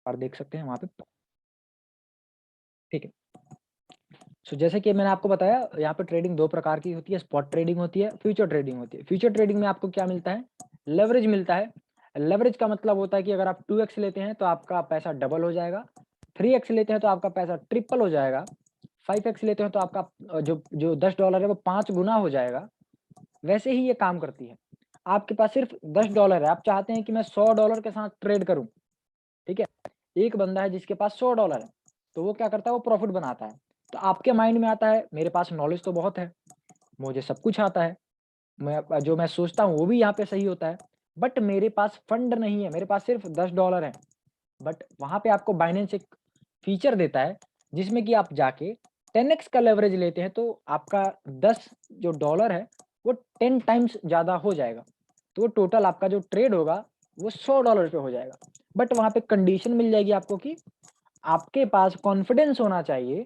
और देख सकते हैं वहाँ पे, ठीक है। सो जैसे कि मैंने आपको बताया, यहाँ पे ट्रेडिंग दो प्रकार की होती है, स्पॉट ट्रेडिंग होती है, फ्यूचर ट्रेडिंग होती है। फ्यूचर ट्रेडिंग में आपको क्या मिलता है, लेवरेज मिलता है। लेवरेज का मतलब होता है कि अगर आप 2x लेते हैं तो आपका पैसा डबल हो जाएगा, 3x लेते हैं तो आपका पैसा ट्रिपल हो जाएगा, 5x लेते हैं तो आपका जो जो $10 है वो 5 गुना हो जाएगा। वैसे ही ये काम करती है। आपके पास सिर्फ $10 है, आप चाहते हैं कि मैं $100 के साथ ट्रेड करूं, ठीक है। एक बंदा है जिसके पास $100 है, तो वो क्या करता है, वो प्रॉफिट बनाता है। तो आपके माइंड में आता है मेरे पास नॉलेज तो बहुत है, मुझे सब कुछ आता है, मैं जो मैं सोचता हूँ वो भी यहाँ पे सही होता है, बट मेरे पास फंड नहीं है, मेरे पास सिर्फ $10 है। बट वहां पे आपको बाइनेंस एक फीचर देता है जिसमें कि आप जाके 10x का लेवरेज लेते हैं तो आपका 10 जो डॉलर है वो 10 टाइम्स ज्यादा हो जाएगा। तो वो टोटल आपका जो ट्रेड होगा वो $100 पे हो जाएगा। बट वहां पे कंडीशन मिल जाएगी आपको कि आपके पास कॉन्फिडेंस होना चाहिए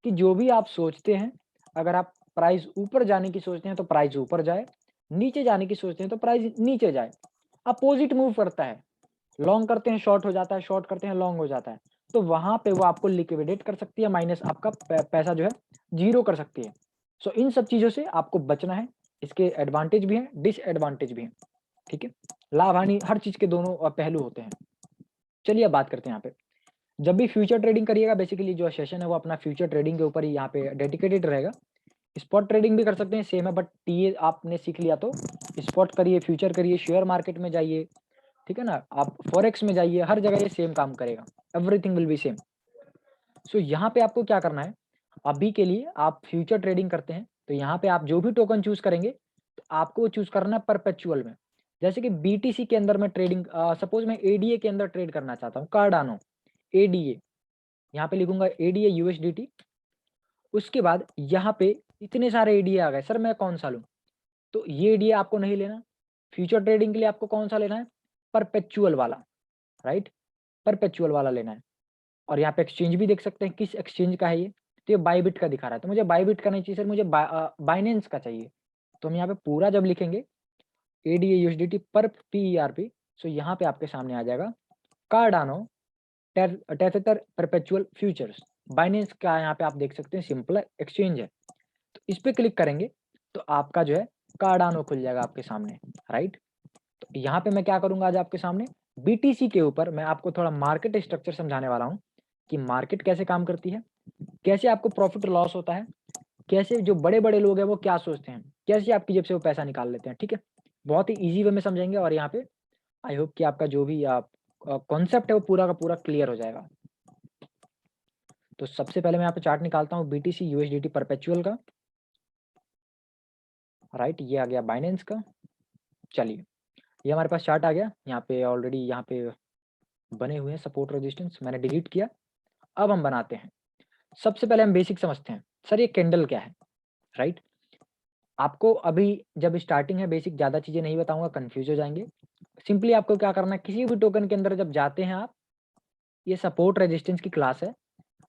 कि जो भी आप सोचते हैं, अगर आप प्राइस ऊपर जाने की सोचते हैं तो प्राइस ऊपर जाए, नीचे जाने की सोचते हैं तो प्राइस नीचे जाए। अपोजिट मूव करता है, लॉन्ग करते हैं शॉर्ट हो जाता है, शॉर्ट करते हैं लॉन्ग हो जाता है। तो वहां पे वो आपको लिक्विडेट कर सकती है, माइनस आपका पैसा जो है जीरो कर सकती है। सो इन सब चीजों से आपको बचना है। इसके एडवांटेज भी हैं, डिसएडवांटेज भी हैं, ठीक है। लाभ हानि हर चीज के दोनों पहलू होते हैं। चलिए अब बात करते हैं यहाँ पे, जब भी फ्यूचर ट्रेडिंग करिएगा, बेसिकली जो सेशन है वो अपना फ्यूचर ट्रेडिंग के ऊपर ही यहाँ पे डेडिकेटेड रहेगा। स्पॉट ट्रेडिंग भी कर सकते हैं, सेम है, बट टीए आपने सीख लिया तो स्पॉट करिए, फ्यूचर करिए, शेयर मार्केट में जाइए, ठीक है ना, आप फॉरेक्स में जाइए, हर जगह ये सेम काम करेगा, एवरीथिंग विल बी सेम। सो यहाँ पे आपको क्या करना है, अभी के लिए आप फ्यूचर ट्रेडिंग करते हैं तो यहाँ पे आप जो भी टोकन चूज करेंगे तो आपको चूज करना है परपेचुअल में। जैसे कि बीटीसी के अंदर मैं ट्रेडिंग, सपोज मैं एडीए के अंदर ट्रेड करना चाहता हूँ, कार्डानो एडीए, यहाँ पे लिखूंगा एडीए यूएसडीटी। उसके बाद यहाँ पे इतने सारे एडीए आ गए, सर मैं कौन सा लूँ, तो ये एडीए आपको नहीं लेना। फ्यूचर ट्रेडिंग के लिए आपको कौन सा लेना है, परपेचुअल वाला, राइट, परपेचुअल वाला लेना है। और यहाँ पे एक्सचेंज भी देख सकते हैं किस एक्सचेंज का है ये, तो ये बाईबिट का दिखा रहा है, तो मुझे बाईबिट का नहीं चाहिए सर, मुझे बाइनेंस का चाहिए। तो हम यहाँ पे पूरा जब लिखेंगे एडीए यूएसडीटी पर पीईआरपी, सो यहाँ पे आपके सामने आ जाएगा कार्डानो टेथेटर परपेचुअल फ्यूचर्स, बाइनेंस का यहाँ पे आप देख सकते हैं सिंपल एक्सचेंज है। तो इस पे क्लिक करेंगे तो आपका जो है कार्डानो खुल जाएगा आपके सामने, राइट। तो यहाँ पे मैं क्या करूंगा आज आपके सामने, बीटीसी के ऊपर मैं आपको थोड़ा मार्केट स्ट्रक्चर समझाने वाला हूँ कि मार्केट कैसे काम करती है, कैसे आपको प्रॉफिट लॉस होता है, कैसे जो बड़े बड़े लोग हैं वो क्या सोचते हैं, कैसे आपकी जेब से वो पैसा निकाल लेते हैं, ठीक है। बहुत ही इजी वे में समझेंगे और यहाँ पे आई होप कि आपका जो भी आप कॉन्सेप्ट है वो पूरा का पूरा क्लियर हो जाएगा। तो सबसे पहले मैं यहाँ पे चार्ट निकालता हूँ बीटीसी यूएसडीटी परपेचुअल का, राइट, ये आ गया बाइनेंस का। चलिए ये हमारे पास चार्ट आ गया, यहाँ पे ऑलरेडी यहाँ पे बने हुए हैं सपोर्ट रेजिस्टेंस, मैंने डिलीट किया। अब हम बनाते हैं, सबसे पहले हम बेसिक समझते हैं, सर ये कैंडल क्या है, राइट। आपको अभी जब स्टार्टिंग है, बेसिक ज़्यादा चीज़ें नहीं बताऊंगा, कंफ्यूज हो जाएंगे। सिंपली आपको क्या करना है, किसी भी टोकन के अंदर जब जाते हैं आप, ये सपोर्ट रेजिस्टेंस की क्लास है,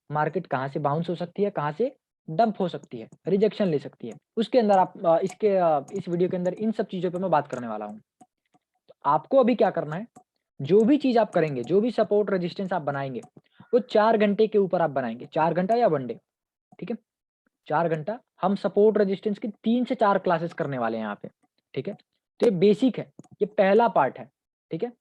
मार्केट कहाँ से बाउंस हो सकती है, कहाँ से डंप हो सकती है, रिजेक्शन ले सकती है, उसके अंदर आप इस वीडियो के अंदर इन सब चीज़ों पे मैं बात करने वाला हूँ। तो आपको अभी क्या करना है, जो भी चीज़ आप करेंगे, जो भी सपोर्ट रेजिस्टेंस आप बनाएंगे वो 4 घंटे के ऊपर आप बनाएंगे, 4 घंटा या 1 डे, ठीक है, 4 घंटा। हम सपोर्ट रेजिस्टेंस की 3 से 4 क्लासेस करने वाले हैं यहाँ पे, ठीक है। तो ये बेसिक है, ये पहला पार्ट है, ठीक है।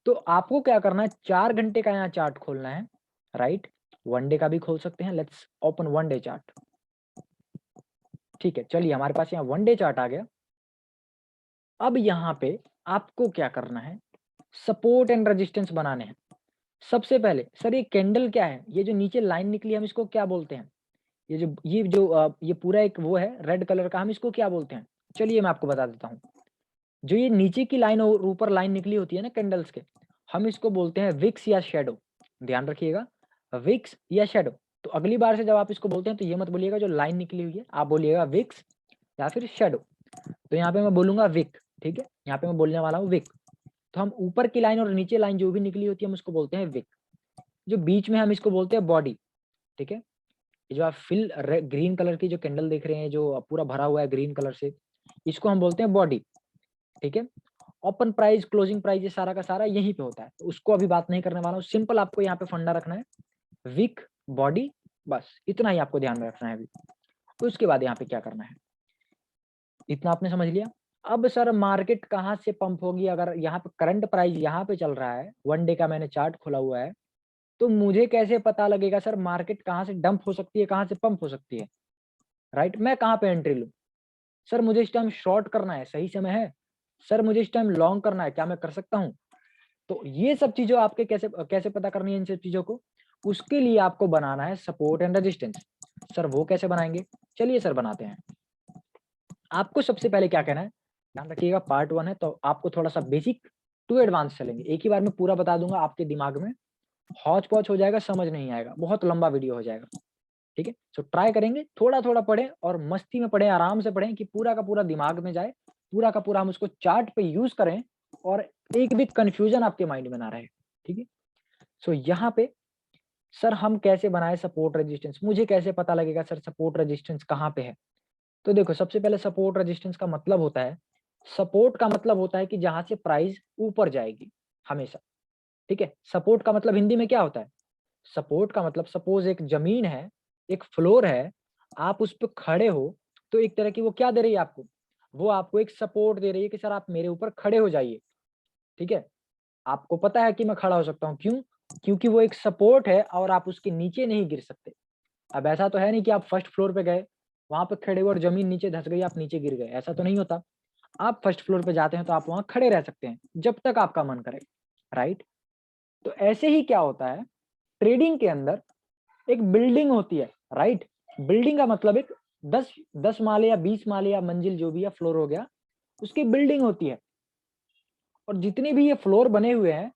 तो आपको क्या करना है, 4 घंटे का यहाँ चार्ट खोलना है, राइट, 1 डे का भी खोल सकते हैं, लेट्स ओपन 1 डे चार्ट, ठीक है। चलिए हमारे पास यहाँ 1 डे चार्ट आ गया। अब यहाँ पे आपको क्या करना है, सपोर्ट एंड रेजिस्टेंस बनाने हैं। सबसे पहले सर ये कैंडल क्या है, ये जो नीचे लाइन निकली हम इसको क्या बोलते हैं, ये पूरा एक वो है रेड कलर का, हम इसको क्या बोलते हैं, चलिए मैं आपको बता देता हूँ। जो ये नीचे की लाइन और ऊपर लाइन निकली होती है ना कैंडल्स के, हम इसको बोलते हैं विक्स या शेडो, ध्यान रखिएगा, विक्स या शेडो। तो अगली बार से जब आप इसको बोलते हैं तो ये मत बोलिएगा जो लाइन निकली हुई है, आप बोलिएगा विक्स या फिर शेडो। तो यहाँ पे मैं बोलूंगा विक, ठीक है, यहाँ पे मैं बोलने वाला हूँ विक। तो हम ऊपर की लाइन और नीचे लाइन जो भी निकली होती है हम उसको बोलते हैं विक। जो बीच में हम इसको बोलते हैं बॉडी, ठीक है। ये जो आप फिल ग्रीन कलर की जो कैंडल देख रहे हैं जो पूरा भरा हुआ है ग्रीन कलर से, इसको हम बोलते हैं बॉडी, ठीक है। ओपन प्राइस, क्लोजिंग प्राइस, ये सारा का सारा यहीं पे होता है, तो उसको अभी बात नहीं करने वाला हूँ। सिंपल आपको यहाँ पे फंडा रखना है, विक, बॉडी, बस इतना ही आपको ध्यान में रखना है अभी। तो उसके बाद यहाँ पे क्या करना है, इतना आपने समझ लिया। अब सर मार्केट कहाँ से पंप होगी, अगर यहाँ पे करंट प्राइस यहाँ पे चल रहा है, 1 डे का मैंने चार्ट खोला हुआ है, तो मुझे कैसे पता लगेगा सर मार्केट कहाँ से डंप हो सकती है, कहाँ से पंप हो सकती है, राइट? मैं कहाँ पे एंट्री लूँ? सर मुझे इस टाइम शॉर्ट करना है, सही समय है। सर मुझे इस टाइम लॉन्ग करना है, क्या मैं कर सकता हूँ? तो ये सब चीजें आपके कैसे कैसे पता करनी है इन सब चीजों को, उसके लिए आपको बनाना है सपोर्ट एंड रेजिस्टेंस। सर वो कैसे बनाएंगे, चलिए सर बनाते हैं। आपको सबसे पहले क्या कहना है, ध्यान रखिएगा, पार्ट 1 है तो आपको थोड़ा सा बेसिक टू एडवांस चलेंगे, एक ही बार में पूरा बता दूंगा, आपके दिमाग में हौच पौच हो जाएगा, समझ नहीं आएगा, बहुत लंबा वीडियो हो जाएगा, ठीक है? सो ट्राई करेंगे, थोड़ा थोड़ा पढ़ें और मस्ती में पढ़ें, आराम से पढ़ें कि पूरा का पूरा दिमाग में जाए, पूरा का पूरा हम उसको चार्ट पे यूज करें और एक भी कंफ्यूजन आपके माइंड में ना रहे, ठीक है? सो यहाँ पे सर हम कैसे बनाए सपोर्ट रेजिस्टेंस, मुझे कैसे पता लगेगा सर सपोर्ट रेजिस्टेंस कहाँ पे है? तो देखो, सबसे पहले सपोर्ट रेजिस्टेंस का मतलब होता है, सपोर्ट का मतलब होता है कि जहां से प्राइस ऊपर जाएगी हमेशा, ठीक है? सपोर्ट का मतलब हिंदी में क्या होता है? सपोर्ट का मतलब, सपोज एक जमीन है, एक फ्लोर है, आप उस पर खड़े हो, तो एक तरह की वो क्या दे रही है आपको, वो आपको एक सपोर्ट दे रही है कि सर आप मेरे ऊपर खड़े हो जाइए, ठीक है? आपको पता है कि मैं खड़ा हो सकता हूँ, क्यों? क्योंकि वो एक सपोर्ट है और आप उसके नीचे नहीं गिर सकते। अब ऐसा तो है नहीं कि आप फर्स्ट फ्लोर पे गए, वहां पे खड़े हुए और जमीन नीचे धंस गई, आप नीचे गिर गए, ऐसा तो नहीं होता। आप फर्स्ट फ्लोर पे जाते हैं तो आप वहां खड़े रह सकते हैं जब तक आपका मन करे, राइट? तो ऐसे ही क्या होता है, ट्रेडिंग के अंदर एक बिल्डिंग होती है, राइट? बिल्डिंग का मतलब एक 10 माले या 20 माले या मंजिल जो भी है, फ्लोर हो गया, उसकी बिल्डिंग होती है। और जितने भी ये फ्लोर बने हुए हैं,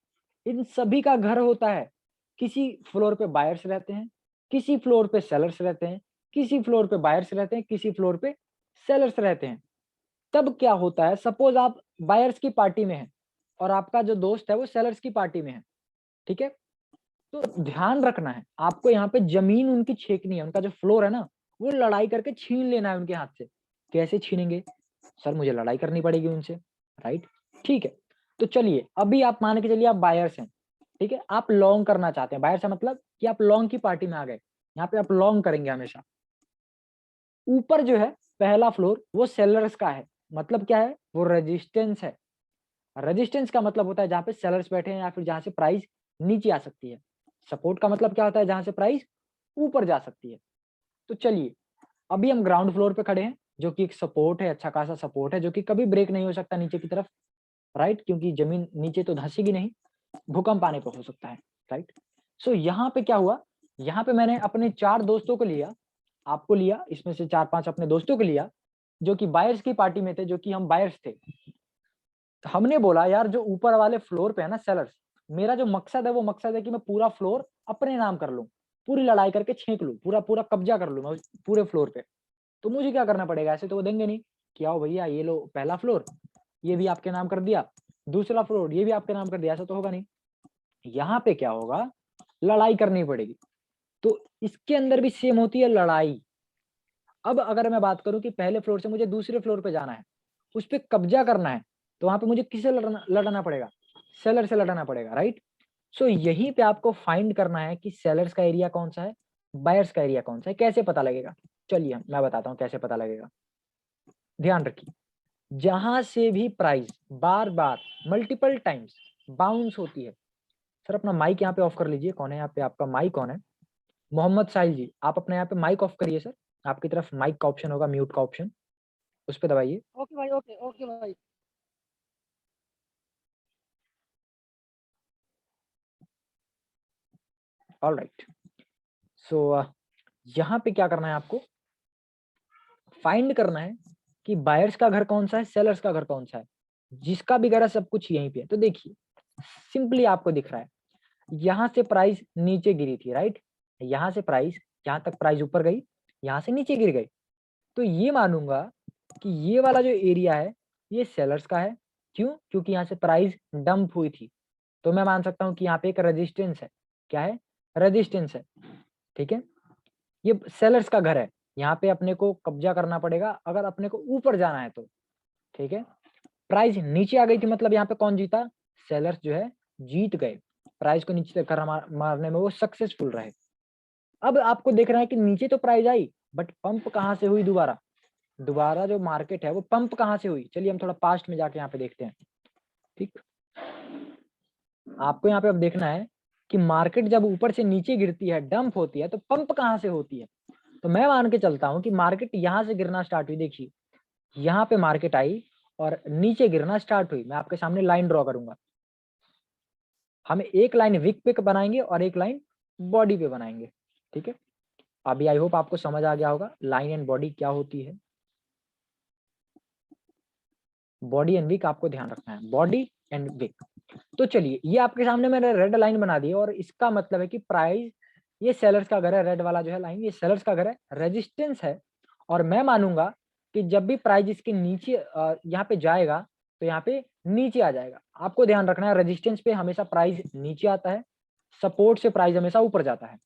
इन सभी का घर होता है। किसी फ्लोर पे बायर्स रहते हैं, किसी फ्लोर पे सेलर्स रहते हैं, किसी फ्लोर पे बायर्स रहते हैं, किसी फ्लोर पे सेलर्स रहते हैं। तब क्या होता है, सपोज आप बायर्स की पार्टी में हैं और आपका जो दोस्त है वो सेलर्स की पार्टी में है, ठीक है? तो ध्यान रखना है आपको, यहाँ पे जमीन उनकी छेकनी है, उनका जो फ्लोर है ना, वो लड़ाई करके छीन लेना है उनके हाथ से। कैसे छीनेंगे? सर मुझे लड़ाई करनी पड़ेगी उनसे, राइट? ठीक है, तो चलिए अभी आप मान के चलिए आप बायर्स हैं, ठीक है? आप लॉन्ग करना चाहते हैं, बायर्स का मतलब कि आप लॉन्ग की पार्टी में आ गए, यहाँ पे आप लॉन्ग करेंगे हमेशा। ऊपर जो है पहला फ्लोर वो सेलर्स का है, मतलब क्या है, वो रेजिस्टेंस है। रेजिस्टेंस का मतलब होता है जहां पे सेलर्स बैठे हैं या फिर जहां से प्राइस नीचे आ सकती है। सपोर्ट का मतलब क्या होता है, जहां से प्राइस ऊपर जा सकती है। तो चलिए अभी हम ग्राउंड फ्लोर पे खड़े हैं, जो कि एक सपोर्ट है, अच्छा खासा सपोर्ट है, जो कि कभी ब्रेक नहीं हो सकता नीचे की तरफ, राइट? क्योंकि जमीन नीचे तो धंसेगी नहीं, भूकंप आने पर हो सकता है, राइट? सो यहाँ पे क्या हुआ, यहाँ पे मैंने अपने 4 दोस्तों को लिया, आपको लिया, इसमें से 4-5 अपने दोस्तों को लिया, जो कि बायर्स की पार्टी में थे, जो कि हम बायर्स थे। हमने बोला यार जो ऊपर वाले फ्लोर पे है ना सेलर्स, मेरा जो मकसद है वो मकसद है कि मैं पूरा फ्लोर अपने नाम कर लूं, पूरी लड़ाई करके छींक लूं, पूरा पूरा कब्जा कर लूं मैं उस पूरे फ्लोर पे। तो मुझे क्या करना पड़ेगा, ऐसे तो वो देंगे नहीं कि आओ भैया ये लो पहला फ्लोर, ये भी आपके नाम कर दिया, दूसरा फ्लोर ये भी आपके नाम कर दिया, ऐसा तो होगा नहीं। यहाँ पे क्या होगा, लड़ाई करनी पड़ेगी। तो इसके अंदर भी सेम होती है लड़ाई। अब अगर मैं बात करूं कि पहले फ्लोर से मुझे दूसरे फ्लोर पे जाना है, उस पर कब्जा करना है, तो वहां पे मुझे किससे लड़ना पड़ेगा, सेलर से लड़ना पड़ेगा, राइट? सो यहीं पे आपको फाइंड करना है कि सेलर्स का एरिया कौन सा है, बायर्स का एरिया कौन सा है, कैसे पता लगेगा? चलिए मैं बताता हूँ कैसे पता लगेगा। ध्यान रखिए, जहां से भी प्राइस बार बार मल्टीपल टाइम्स बाउंस होती है, सर अपना माइक यहाँ पे ऑफ कर लीजिए, कौन है यहाँ पे, आपका माइक कौन है? मोहम्मद साहिल जी, आप अपने यहाँ पे माइक ऑफ करिए सर, आपकी तरफ माइक का ऑप्शन होगा, म्यूट का ऑप्शन, उस पर दबाइए। ओके भाई, ओके ओके भाई। All right. सो यहाँ पे क्या करना है आपको, फाइंड करना है कि बायर्स का घर कौन सा है, सेलर्स का घर कौन सा है, जिसका भी घर है सब कुछ यहीं पे है। तो देखिए सिंपली आपको दिख रहा है, यहाँ से प्राइस नीचे गिरी थी, राइट? यहाँ से प्राइस, जहां तक प्राइस ऊपर गई, यहाँ से नीचे गिर गई, तो ये मानूंगा कि ये वाला जो एरिया है ये सेलर्स का है। क्यों? क्योंकि यहाँ से प्राइस डंप हुई थी, तो मैं मान सकता हूँ कि यहाँ पे एक रेजिस्टेंस है। क्या है? रेजिस्टेंस है, ठीक है? ये सेलर्स का घर है, यहाँ पे अपने को कब्जा करना पड़ेगा अगर अपने को ऊपर जाना है तो, ठीक है? प्राइस नीचे आ गई थी, मतलब यहाँ पे कौन जीता? सेलर्स जो है जीत गए, प्राइस को नीचे कर मारने में वो सक्सेसफुल रहे। अब आपको देख रहा है कि नीचे तो प्राइस आई, बट पंप कहाँ से हुई? दोबारा जो मार्केट है वो पंप कहाँ से हुई? चलिए हम थोड़ा पास्ट में जाके यहाँ पे देखते हैं। ठीक, आपको यहाँ पे अब देखना है कि मार्केट जब ऊपर से नीचे गिरती है, डंप होती है, तो पंप कहाँ से होती है? तो मैं मान के चलता हूँ कि मार्केट यहाँ से गिरना स्टार्ट हुई। देखिए यहाँ पे मार्केट आई और नीचे गिरना स्टार्ट हुई। मैं आपके सामने लाइन ड्रॉ करूंगा, हम एक लाइन विक पे बनाएंगे और एक लाइन बॉडी पे बनाएंगे। ठीक है, अभी आई होप आपको समझ आ गया होगा लाइन एंड बॉडी क्या होती है। बॉडी एंड विक आपको ध्यान रखना है, बॉडी एंड विक। तो चलिए ये आपके सामने मैंने रेड लाइन बना दी और इसका मतलब है कि प्राइस, ये सेलर्स का घर है, रेड वाला जो है लाइन ये सेलर्स का घर है, रेजिस्टेंस है। और मैं मानूंगा कि जब भी प्राइस इसके नीचे यहाँ पे जाएगा तो यहाँ पे नीचे आ जाएगा। आपको ध्यान रखना है रेजिस्टेंस पे हमेशा प्राइस नीचे आता है, सपोर्ट से प्राइस हमेशा ऊपर जाता है।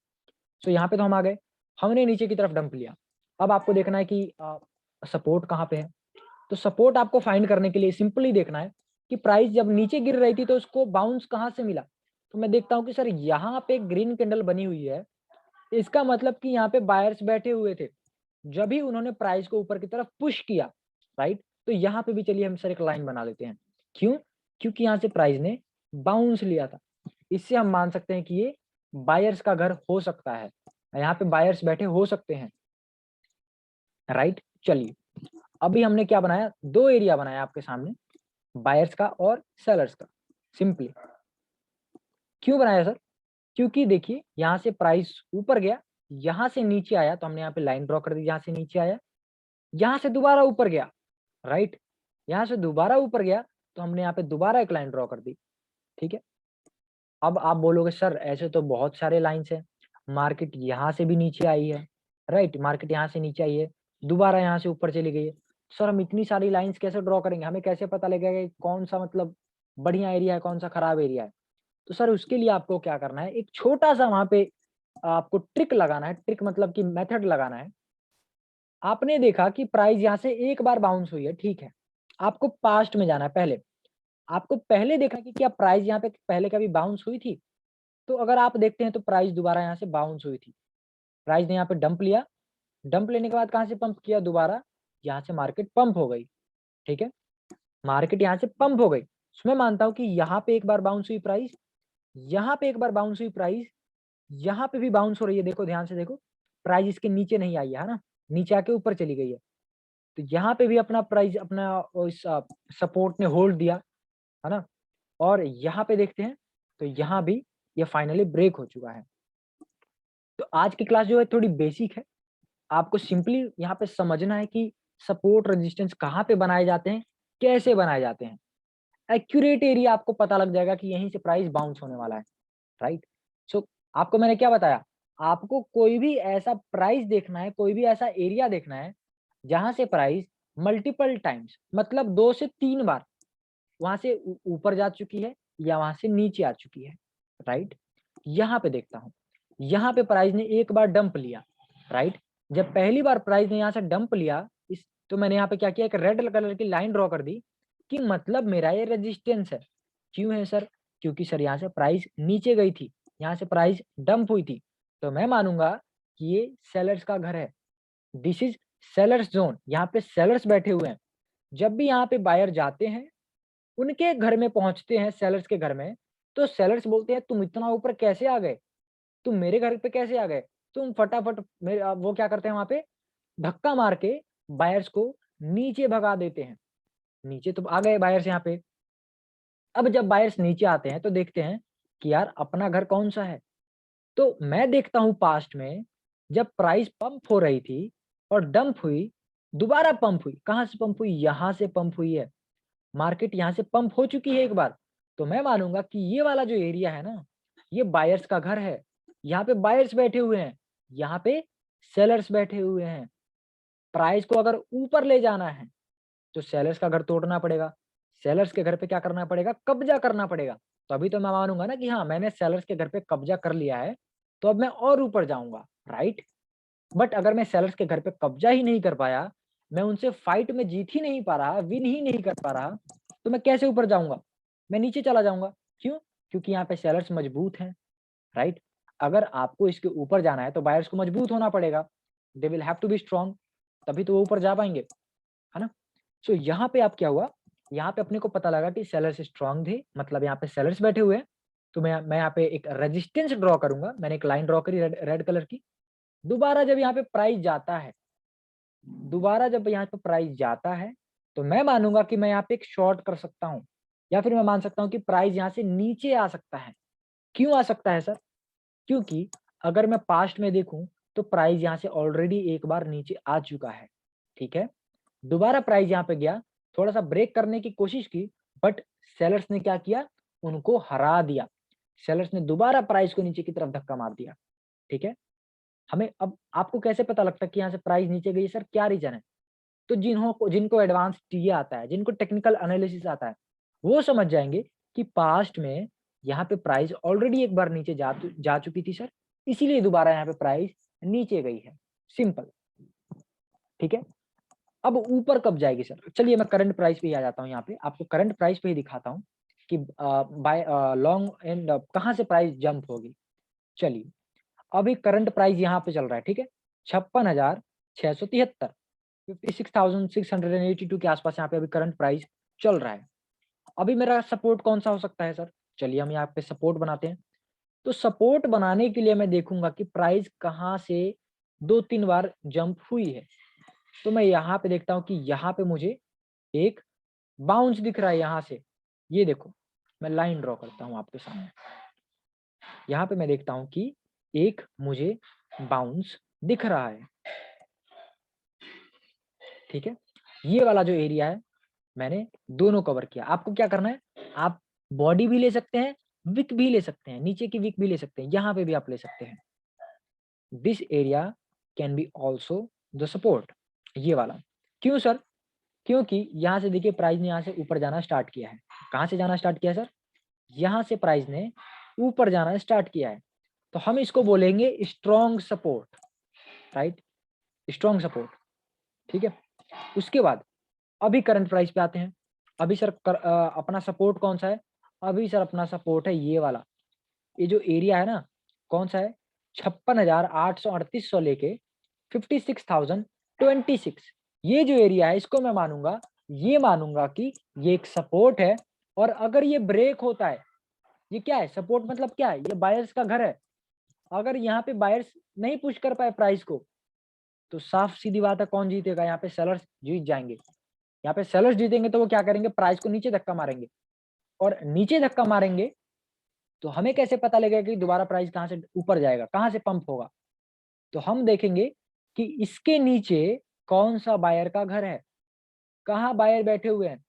तो यहाँ पे तो हम आ गए, हमने नीचे की तरफ डंप लिया। अब आपको देखना है कि सपोर्ट कहाँ पे है। तो सपोर्ट आपको फाइंड करने के लिए सिंपली देखना है कि प्राइस जब नीचे गिर रही थी तो उसको बाउंस कहाँ से मिला। तो मैं देखता हूँ कि सर यहाँ पे ग्रीन कैंडल बनी हुई है, इसका मतलब कि यहाँ पे बायर्स बैठे हुए थे जब भी उन्होंने प्राइस को ऊपर की तरफ पुश किया, राइट। तो यहाँ पे भी चलिए हम सर एक लाइन बना लेते हैं। क्यों? क्योंकि यहाँ से प्राइस ने बाउंस लिया था, इससे हम मान सकते हैं कि ये बायर्स का घर हो सकता है, यहाँ पे बायर्स बैठे हो सकते हैं, राइट। चलिए अभी हमने क्या बनाया, दो एरिया बनाया आपके सामने, बायर्स का और सेलर्स का। सिंपली क्यों बनाया सर? क्योंकि देखिए यहाँ से प्राइस ऊपर गया, यहाँ से नीचे आया तो हमने यहाँ पे लाइन ड्रॉ कर दी, यहाँ से नीचे आया, यहाँ से दोबारा ऊपर गया, राइट। यहाँ से दोबारा ऊपर गया तो हमने यहाँ पे दोबारा एक लाइन ड्रॉ कर दी। ठीक है, अब आप बोलोगे सर ऐसे तो बहुत सारे लाइन्स हैं, मार्केट यहाँ से भी नीचे आई है, राइट, मार्केट यहाँ से नीचे आई है, दोबारा यहाँ से ऊपर चली गई है। सर हम इतनी सारी लाइंस कैसे ड्रॉ करेंगे, हमें कैसे पता लगेगा कि कौन सा मतलब बढ़िया एरिया है, कौन सा खराब एरिया है? तो सर उसके लिए आपको क्या करना है, एक छोटा सा वहां पे आपको ट्रिक लगाना है, ट्रिक मतलब कि मेथड लगाना है। आपने देखा कि प्राइस यहाँ से एक बार बाउंस हुई है, ठीक है, आपको पास्ट में जाना है, पहले आपको पहले देखा कि क्या प्राइस यहाँ पे पहले कभी बाउंस हुई थी। तो अगर आप देखते हैं तो प्राइस दोबारा यहाँ से बाउंस हुई थी, प्राइस ने यहाँ पे डंप लिया, डंप लेने के बाद कहाँ से पंप किया, दोबारा यहाँ से मार्केट पंप हो गई। ठीक है, मार्केट यहाँ से पंप हो गई, मैं मानता हूँ कि यहाँ पे एक बार बाउंस हुई प्राइस, यहाँ पे एक बार बाउंस हुई प्राइस, यहाँ पे भी बाउंस हो रही है। देखो ध्यान से देखो, प्राइस इसके नीचे नहीं आई है ना, नीचे आके ऊपर चली गई है। तो यहाँ पे भी अपना प्राइस अपना इस सपोर्ट ने होल्ड दिया है ना। और यहाँ पे देखते हैं तो यहाँ भी ये फाइनली ब्रेक हो चुका है। तो आज की क्लास जो है थोड़ी बेसिक है, आपको सिंपली यहाँ पे समझना है कि सपोर्ट रेजिस्टेंस कहाँ पे बनाए जाते हैं, कैसे बनाए जाते हैं। एक्यूरेट एरिया आपको पता लग जाएगा कि यहीं से प्राइस बाउंस होने वाला है, राइट। सो आपको मैंने क्या बताया, आपको कोई भी ऐसा प्राइस देखना है, कोई भी ऐसा एरिया देखना है जहां से प्राइस मल्टीपल टाइम्स मतलब 2 से 3 बार वहां से ऊपर जा चुकी है या वहां से नीचे आ चुकी है, राइट। यहाँ पे देखता हूँ, यहाँ पे प्राइस ने एक बार डंप लिया, राइट। जब पहली बार प्राइस ने यहाँ से डंप लिया इस, तो मैंने यहाँ पे क्या किया, एक रेड कलर की लाइन ड्रॉ कर दी कि मतलब मेरा ये रेजिस्टेंस है। क्यों है सर? क्योंकि सर यहाँ से प्राइस नीचे गई थी, यहाँ से प्राइस डंप हुई थी, तो मैं मानूंगा कि ये सेलर्स का घर है, दिस इज सेलर्स जोन, यहाँ पे सेलर्स बैठे हुए हैं। जब भी यहाँ पे बायर जाते हैं, उनके घर में पहुंचते हैं, सेलर्स के घर में, तो सेलर्स बोलते हैं तुम इतना ऊपर कैसे आ गए, तुम मेरे घर पे कैसे आ गए, तुम फटाफट मेरे वो क्या करते हैं वहां पे धक्का मार के बायर्स को नीचे भगा देते हैं। नीचे तो आ गए बायर्स यहाँ पे। अब जब बायर्स नीचे आते हैं तो देखते हैं कि यार अपना घर कौन सा है। तो मैं देखता हूं पास्ट में जब प्राइस पंप हो रही थी और डंप हुई, दोबारा पंप हुई, कहां से पंप हुई, यहां से पंप हुई है, मार्केट यहाँ से पंप हो चुकी है एक बार। तो मैं मानूंगा कि ये वाला जो एरिया है ना, ये बायर्स का घर है, यहाँ पे बायर्स बैठे हुए हैं, यहाँ पे सेलर्स बैठे हुए हैं। प्राइस को अगर ऊपर ले जाना है तो सेलर्स का घर तोड़ना पड़ेगा, सेलर्स के घर पे क्या करना पड़ेगा, कब्जा करना पड़ेगा। तो अभी तो मैं मानूंगा ना कि हाँ मैंने सेलर्स के घर पे कब्जा कर लिया है, तो अब मैं और ऊपर जाऊंगा, राइट। बट अगर मैं सेलर्स के घर पे कब्जा ही नहीं कर पाया, मैं उनसे फाइट में जीत ही नहीं पा रहा, विन ही नहीं कर पा रहा, तो मैं कैसे ऊपर जाऊंगा? मैं नीचे चला जाऊंगा। क्यों? क्योंकि यहाँ पे सेलर्स मजबूत हैं, राइट? अगर आपको इसके ऊपर जाना है तो बायर्स को मजबूत होना पड़ेगा, they will have to be strong, तभी तो वो ऊपर जा पाएंगे, है ना? सो यहाँ पे आप क्या हुआ, यहाँ पे अपने को पता लगा कि सेलर्स स्ट्रॉन्ग थे, मतलब यहाँ पे सेलर्स बैठे हुए हैं, तो मैं यहाँ पे एक रेजिस्टेंस ड्रॉ करूंगा। मैंने एक लाइन ड्रॉ करी रेड कलर की। दोबारा जब यहाँ पे प्राइस जाता है, दोबारा जब यहाँ पे प्राइस जाता है, तो मैं मानूंगा कि मैं यहाँ पे एक शॉर्ट कर सकता हूँ, या फिर मैं मान सकता हूँ कि प्राइस यहाँ से नीचे आ सकता है। क्यों आ सकता है सर? क्योंकि अगर मैं पास्ट में देखूं तो प्राइस यहाँ से ऑलरेडी एक बार नीचे आ चुका है, ठीक है? दोबारा प्राइस यहाँ पे गया, थोड़ा सा ब्रेक करने की कोशिश की, बट सेलर्स ने क्या किया? उनको हरा दिया। सेलर्स ने दोबारा प्राइस को नीचे की तरफ धक्का मार दिया, ठीक है? हमें अब आपको कैसे पता लगता है कि यहाँ से प्राइस नीचे गई सर? क्या रीजन है? तो जिनको एडवांस टीए आता है, जिनको टेक्निकल एनालिसिस आता है, वो समझ जाएंगे कि पास्ट में यहाँ पे प्राइस ऑलरेडी एक बार नीचे जा चुकी थी सर, इसीलिए दोबारा यहाँ पे प्राइस नीचे गई है। सिंपल, ठीक है? अब ऊपर कब जाएगी सर? चलिए मैं करंट प्राइस पे ही आ जाता हूँ। यहाँ पे आपको करंट प्राइस पे ही दिखाता हूँ कि बाय लॉन्ग एंड कहाँ से प्राइस जंप होगी। चलिए, अभी करंट प्राइस यहाँ पे चल रहा है, ठीक है? 56,673, 56,682 के आसपास यहाँ पे अभी करंट प्राइस चल रहा है। अभी मेरा सपोर्ट कौन सा हो सकता है सर? चलिए हम यहाँ पे सपोर्ट बनाते हैं। तो सपोर्ट बनाने के लिए मैं देखूंगा कि प्राइस कहाँ से 2-3 बार जंप हुई है। तो मैं यहाँ पे देखता हूँ कि यहाँ पे मुझे एक बाउंस दिख रहा है यहाँ से। ये देखो, मैं लाइन ड्रॉ करता हूँ आपके सामने। यहाँ पे मैं देखता हूँ कि एक मुझे बाउंस दिख रहा है, ठीक है? ये वाला जो एरिया है मैंने दोनों कवर किया। आपको क्या करना है? आप बॉडी भी ले सकते हैं, विक भी ले सकते हैं, नीचे की विक भी ले सकते हैं, यहाँ पे भी आप ले सकते हैं। This area can be also the support, ये वाला। क्यों सर? क्योंकि यहाँ से देखिए प्राइस ने यहाँ से ऊपर जाना स्टार्ट किया है। कहाँ से जाना स्टार्ट किया सर? यहाँ से प्राइस ने ऊपर जाना स्टार्ट किया है, तो हम इसको बोलेंगे strong support, right? Strong support, ठीक है? उसके बाद अभी करंट प्राइस पे आते हैं। अभी सर अपना सपोर्ट कौन सा है? अभी सर अपना सपोर्ट है ये वाला। ये जो एरिया है ना, कौन सा है? 56,838 से लेके 56,026, ये जो एरिया है इसको मैं मानूंगा, ये मानूंगा कि ये एक सपोर्ट है। और अगर ये ब्रेक होता है, ये क्या है? सपोर्ट मतलब क्या है? ये बायर्स का घर है। अगर यहाँ पे बायर्स नहीं पुश कर पाए प्राइस को, तो साफ सीधी बात है कौन जीतेगा? यहाँ पे सेलर्स जीत जाएंगे। यहाँ पे सेलर्स जीतेंगे तो वो क्या करेंगे? प्राइस को नीचे धक्का मारेंगे, और नीचे धक्का मारेंगे तो हमें कैसे पता लगेगा कि दोबारा प्राइस कहाँ से ऊपर जाएगा, कहाँ से पंप होगा? तो हम देखेंगे कि इसके नीचे कौन सा बायर का घर है, कहाँ बायर बैठे हुए हैं।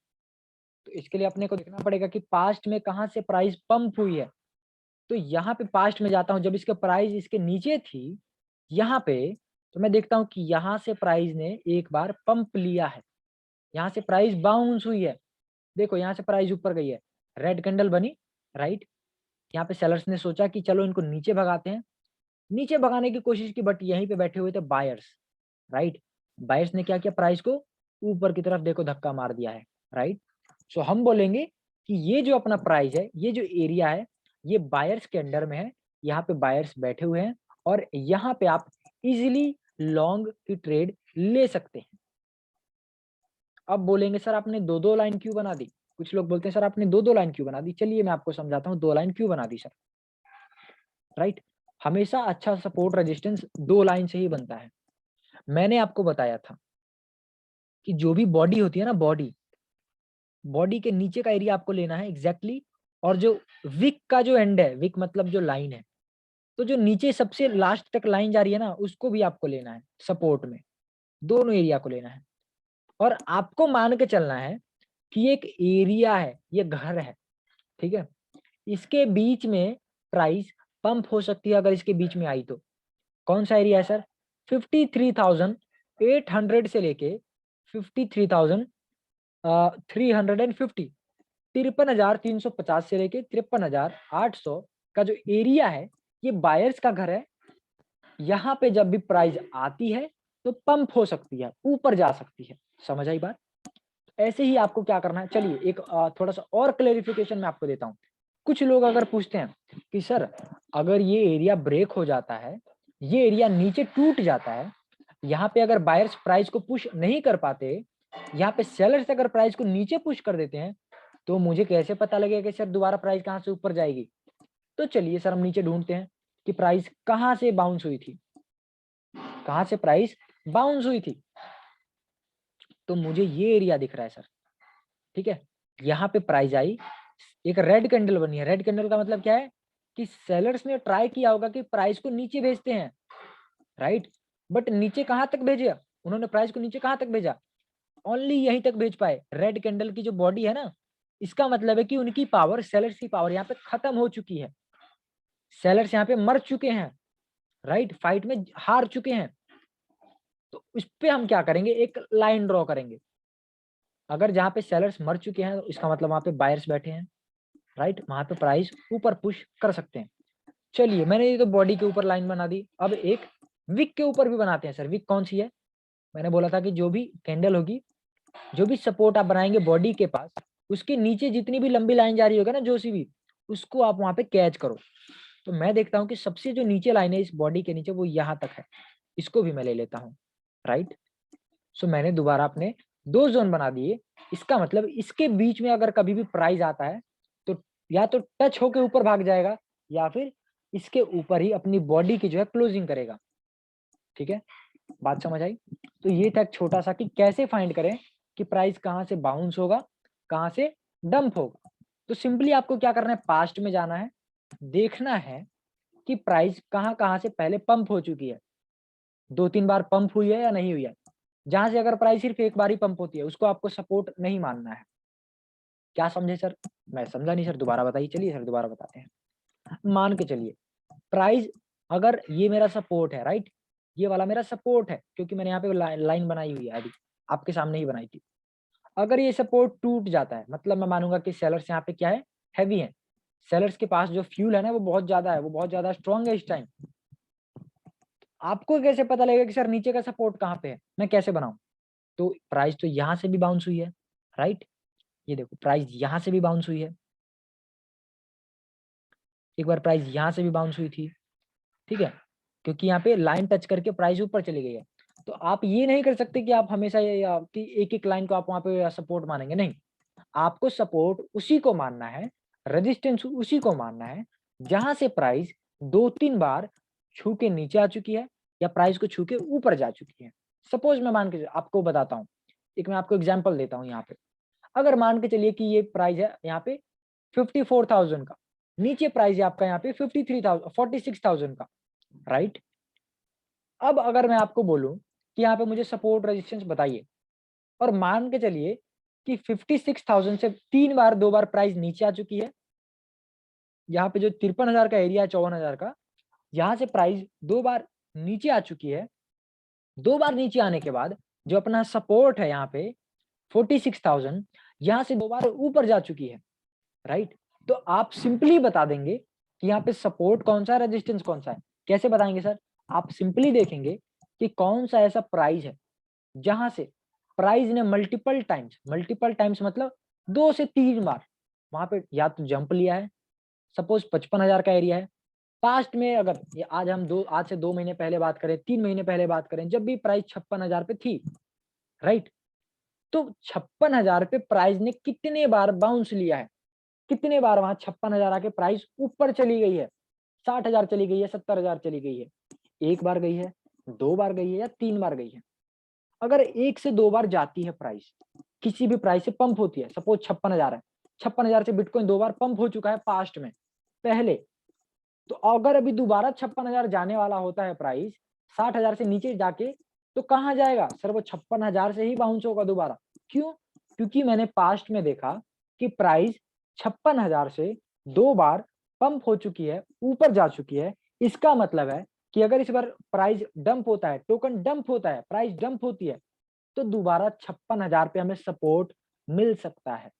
तो इसके लिए अपने को देखना पड़ेगा कि पास्ट में कहाँ से प्राइस पंप हुई है। तो यहाँ पे पास्ट में जाता हूँ, जब इसका प्राइस इसके नीचे थी यहाँ पे, तो मैं देखता हूँ कि यहाँ से प्राइस ने एक बार पंप लिया है, यहाँ से प्राइस बाउंस हुई है। देखो यहाँ से प्राइस ऊपर गई है, रेड कैंडल बनी, राइट? यहाँ पे सेलर्स ने सोचा कि चलो इनको नीचे भगाते हैं, नीचे भगाने की कोशिश की, बट यहीं पे बैठे हुए थे बायर्स, राइट? बायर्स ने क्या किया? प्राइस को ऊपर की तरफ देखो धक्का मार दिया है, राइट? सो हम बोलेंगे कि ये जो अपना प्राइस है, ये जो एरिया है, ये बायर्स के अंडर में है। यहाँ पे बायर्स बैठे हुए हैं और यहाँ पे आप इजिली लॉन्ग की ट्रेड ले सकते हैं। अब बोलेंगे सर आपने दो दो लाइन क्यों बना दी? कुछ लोग बोलते हैं सर आपने दो दो लाइन क्यों बना दी? चलिए मैं आपको समझाता हूँ दो लाइन क्यों बना दी सर, राइट? हमेशा अच्छा सपोर्ट रेजिस्टेंस दो लाइन से ही बनता है। मैंने आपको बताया था कि जो भी बॉडी होती है ना, बॉडी के नीचे का एरिया आपको लेना है एग्जैक्टली, और जो विक का जो एंड है, विक मतलब जो लाइन है, तो जो नीचे सबसे लास्ट तक लाइन जा रही है ना, उसको भी आपको लेना है सपोर्ट में, दोनों एरिया को लेना है। और आपको मान के चलना है कि एक एरिया है, ये घर है, ठीक है? इसके बीच में प्राइस पंप हो सकती है अगर इसके बीच में आई तो। कौन सा एरिया है सर? 53,800 से लेके 53,350, 53,350 से लेके 53,800 का जो एरिया है, ये बायर्स का घर है। यहाँ पे जब भी प्राइस आती है तो पंप हो सकती है, ऊपर जा सकती है। समझ आई बात? ऐसे ही आपको क्या करना है, चलिए एक थोड़ा सा और क्लेरिफिकेशन मैं आपको देता हूँ। कुछ लोग अगर पूछते हैं कि सर अगर ये एरिया ब्रेक हो जाता है, ये एरिया नीचे टूट जाता है, यहाँ पे अगर बायर्स प्राइस को पुश नहीं कर पाते, यहाँ पे सेलर्स अगर प्राइस को नीचे पुश कर देते हैं, तो मुझे कैसे पता लगेगा कि सर दोबारा प्राइस कहाँ से ऊपर जाएगी। तो चलिए सर हम नीचे ढूंढते हैं कि प्राइस कहाँ से बाउंस हुई थी, कहाँ से प्राइस बाउंस हुई थी। तो मुझे ये एरिया दिख रहा है सर, ठीक है, यहाँ पे प्राइस आई, एक रेड कैंडल बनी है। रेड कैंडल का मतलब क्या है कि सेलर्स ने ट्राई किया होगा कि प्राइस को नीचे भेजते हैं, राइट, बट नीचे कहां तक भेजा, उन्होंने प्राइस को नीचे कहां तक भेजा, ओनली यहीं तक भेज पाए। रेड कैंडल की जो बॉडी है ना, इसका मतलब है कि उनकी पावर, सेलर्स की पावर यहाँ पे खत्म हो चुकी है, सेलर्स यहाँ पे मर चुके हैं, राइट, फाइट में हार चुके हैं। तो इस पे हम क्या करेंगे, एक लाइन ड्रॉ करेंगे। अगर जहाँ पे सेलर्स मर चुके हैं, तो इसका मतलब वहां पे बायर्स बैठे हैं, राइट, वहां पे प्राइस ऊपर पुश कर सकते हैं। चलिए मैंने ये तो बॉडी के ऊपर लाइन बना दी, अब एक विक के ऊपर भी बनाते हैं सर। विक कौन सी है, मैंने बोला था कि जो भी कैंडल होगी, जो भी सपोर्ट आप बनाएंगे बॉडी के पास, उसके नीचे जितनी भी लंबी लाइन जा रही होगा ना, जो सी भी, उसको आप वहां पे कैच करो। तो मैं देखता हूँ कि सबसे जो नीचे लाइन है इस बॉडी के नीचे, वो यहाँ तक है, इसको भी मैं ले लेता हूँ, राइट। सो मैंने दोबारा अपने दो जोन बना दिए। इसका मतलब इसके बीच में अगर कभी भी प्राइस आता है, तो या तो टच होके ऊपर भाग जाएगा, या फिर इसके ऊपर ही अपनी बॉडी की जो है क्लोजिंग करेगा। ठीक है, बात समझ आई। तो ये था एक छोटा सा कि कैसे फाइंड करें कि प्राइस कहाँ से बाउंस होगा, कहाँ से डंप होगा। तो सिंपली आपको क्या करना है, पास्ट में जाना है, देखना है कि प्राइस कहाँ कहाँ से पहले पंप हो चुकी है, 2-3 बार पंप हुई है या नहीं हुई है। जहां से अगर प्राइस सिर्फ एक बार ही पंप होती है, उसको आपको सपोर्ट नहीं मानना है। क्या समझे सर, मैं समझा नहीं सर, दोबारा बताइए। चलिए सर दोबारा बताते हैं। मान के चलिए प्राइस, अगर ये मेरा सपोर्ट है, राइट, ये वाला मेरा सपोर्ट है, क्योंकि मैंने यहाँ पे लाइन बनाई हुई है, अभी आपके सामने ही बनाई थी। अगर ये सपोर्ट टूट जाता है, मतलब मैं मानूंगा कि सेलर्स यहाँ पे क्या है, हैवी है, सेलर्स के पास जो फ्यूल है ना वो बहुत ज्यादा है, वो बहुत ज्यादा स्ट्रॉन्ग है इस टाइम। आपको कैसे पता लगेगा कि सर नीचे का सपोर्ट कहाँ पे है, मैं कैसे बनाऊं। तो प्राइस तो यहाँ से भी बाउंस हुई है, राइट, ये देखो प्राइस यहाँ से भी बाउंस हुई है, एक बार प्राइस यहाँ से भी बाउंस हुई थी, ठीक है, क्योंकि यहाँ पे लाइन टच करके प्राइस ऊपर चली गई है। तो आप ये नहीं कर सकते कि आप हमेशा कि एक एक लाइन को आप वहां पे सपोर्ट मानेंगे, नहीं, आपको सपोर्ट उसी को मानना है, रेजिस्टेंस उसी को मानना है जहां से प्राइस 2-3 बार छू के नीचे आ चुकी है, या प्राइस को छू के ऊपर जा चुकी है। सपोज मैं मान के आपको बताता हूँ, एक मैं आपको एग्जाम्पल देता हूँ। यहाँ पे अगर मान के चलिए कि ये प्राइस है यहाँ पे 54,000 का, नीचे प्राइस है आपका यहाँ पे 46,000 का, राइट। अब अगर मैं आपको बोलूं कि यहाँ पे मुझे सपोर्ट रेजिस्टेंस बताइए, और मान के चलिए कि 56,000 से 3 बार 2 बार प्राइस नीचे आ चुकी है, यहाँ पे जो 53,000 का एरिया है, 54,000 का, यहाँ से प्राइस 2 बार नीचे आ चुकी है। 2 बार नीचे आने के बाद जो अपना सपोर्ट है यहाँ पे 46,000, यहाँ से 2 बार ऊपर जा चुकी है, राइट। तो आप सिंपली बता देंगे कि यहाँ पे सपोर्ट कौन सा है, रेजिस्टेंस कौन सा है। कैसे बताएंगे सर, आप सिंपली देखेंगे कि कौन सा ऐसा प्राइस है जहां से प्राइस ने मल्टीपल टाइम्स मतलब 2 से 3 बार वहां पे या तो जंप लिया है। सपोज 55,000 का एरिया है, पास्ट में अगर ये आज से 2 महीने पहले बात करें, 3 महीने पहले बात करें, जब भी प्राइस 56,000 पे थी, राइट, तो 56,000 पे प्राइस ने कितने बार बाउंस लिया है, कितने बार वहां 56,000 आके प्राइस ऊपर चली गई है, 60,000 चली गई है, 70,000 चली गई है, एक बार गई है, 2 बार गई है, या 3 बार गई है। अगर 1 से 2 बार जाती है प्राइस, किसी भी प्राइस से पंप होती है, सपोज 56,000 है, 56,000 से बिटकॉइन 2 बार पंप हो चुका है पास्ट में पहले, तो अगर अभी दोबारा 56,000 जाने वाला होता है प्राइस 60,000 से नीचे जाके, तो कहां जाएगा सर, वो 56,000 से ही बाउंस होगा दोबारा। क्यों, क्योंकि मैंने पास्ट में देखा कि प्राइस 56,000 से 2 बार पंप हो चुकी है, ऊपर जा चुकी है। इसका मतलब है कि अगर इस बार प्राइस डंप होता है, टोकन डंप होता है, प्राइस डंप होती है, तो दोबारा 56,000 पे हमें सपोर्ट मिल सकता है।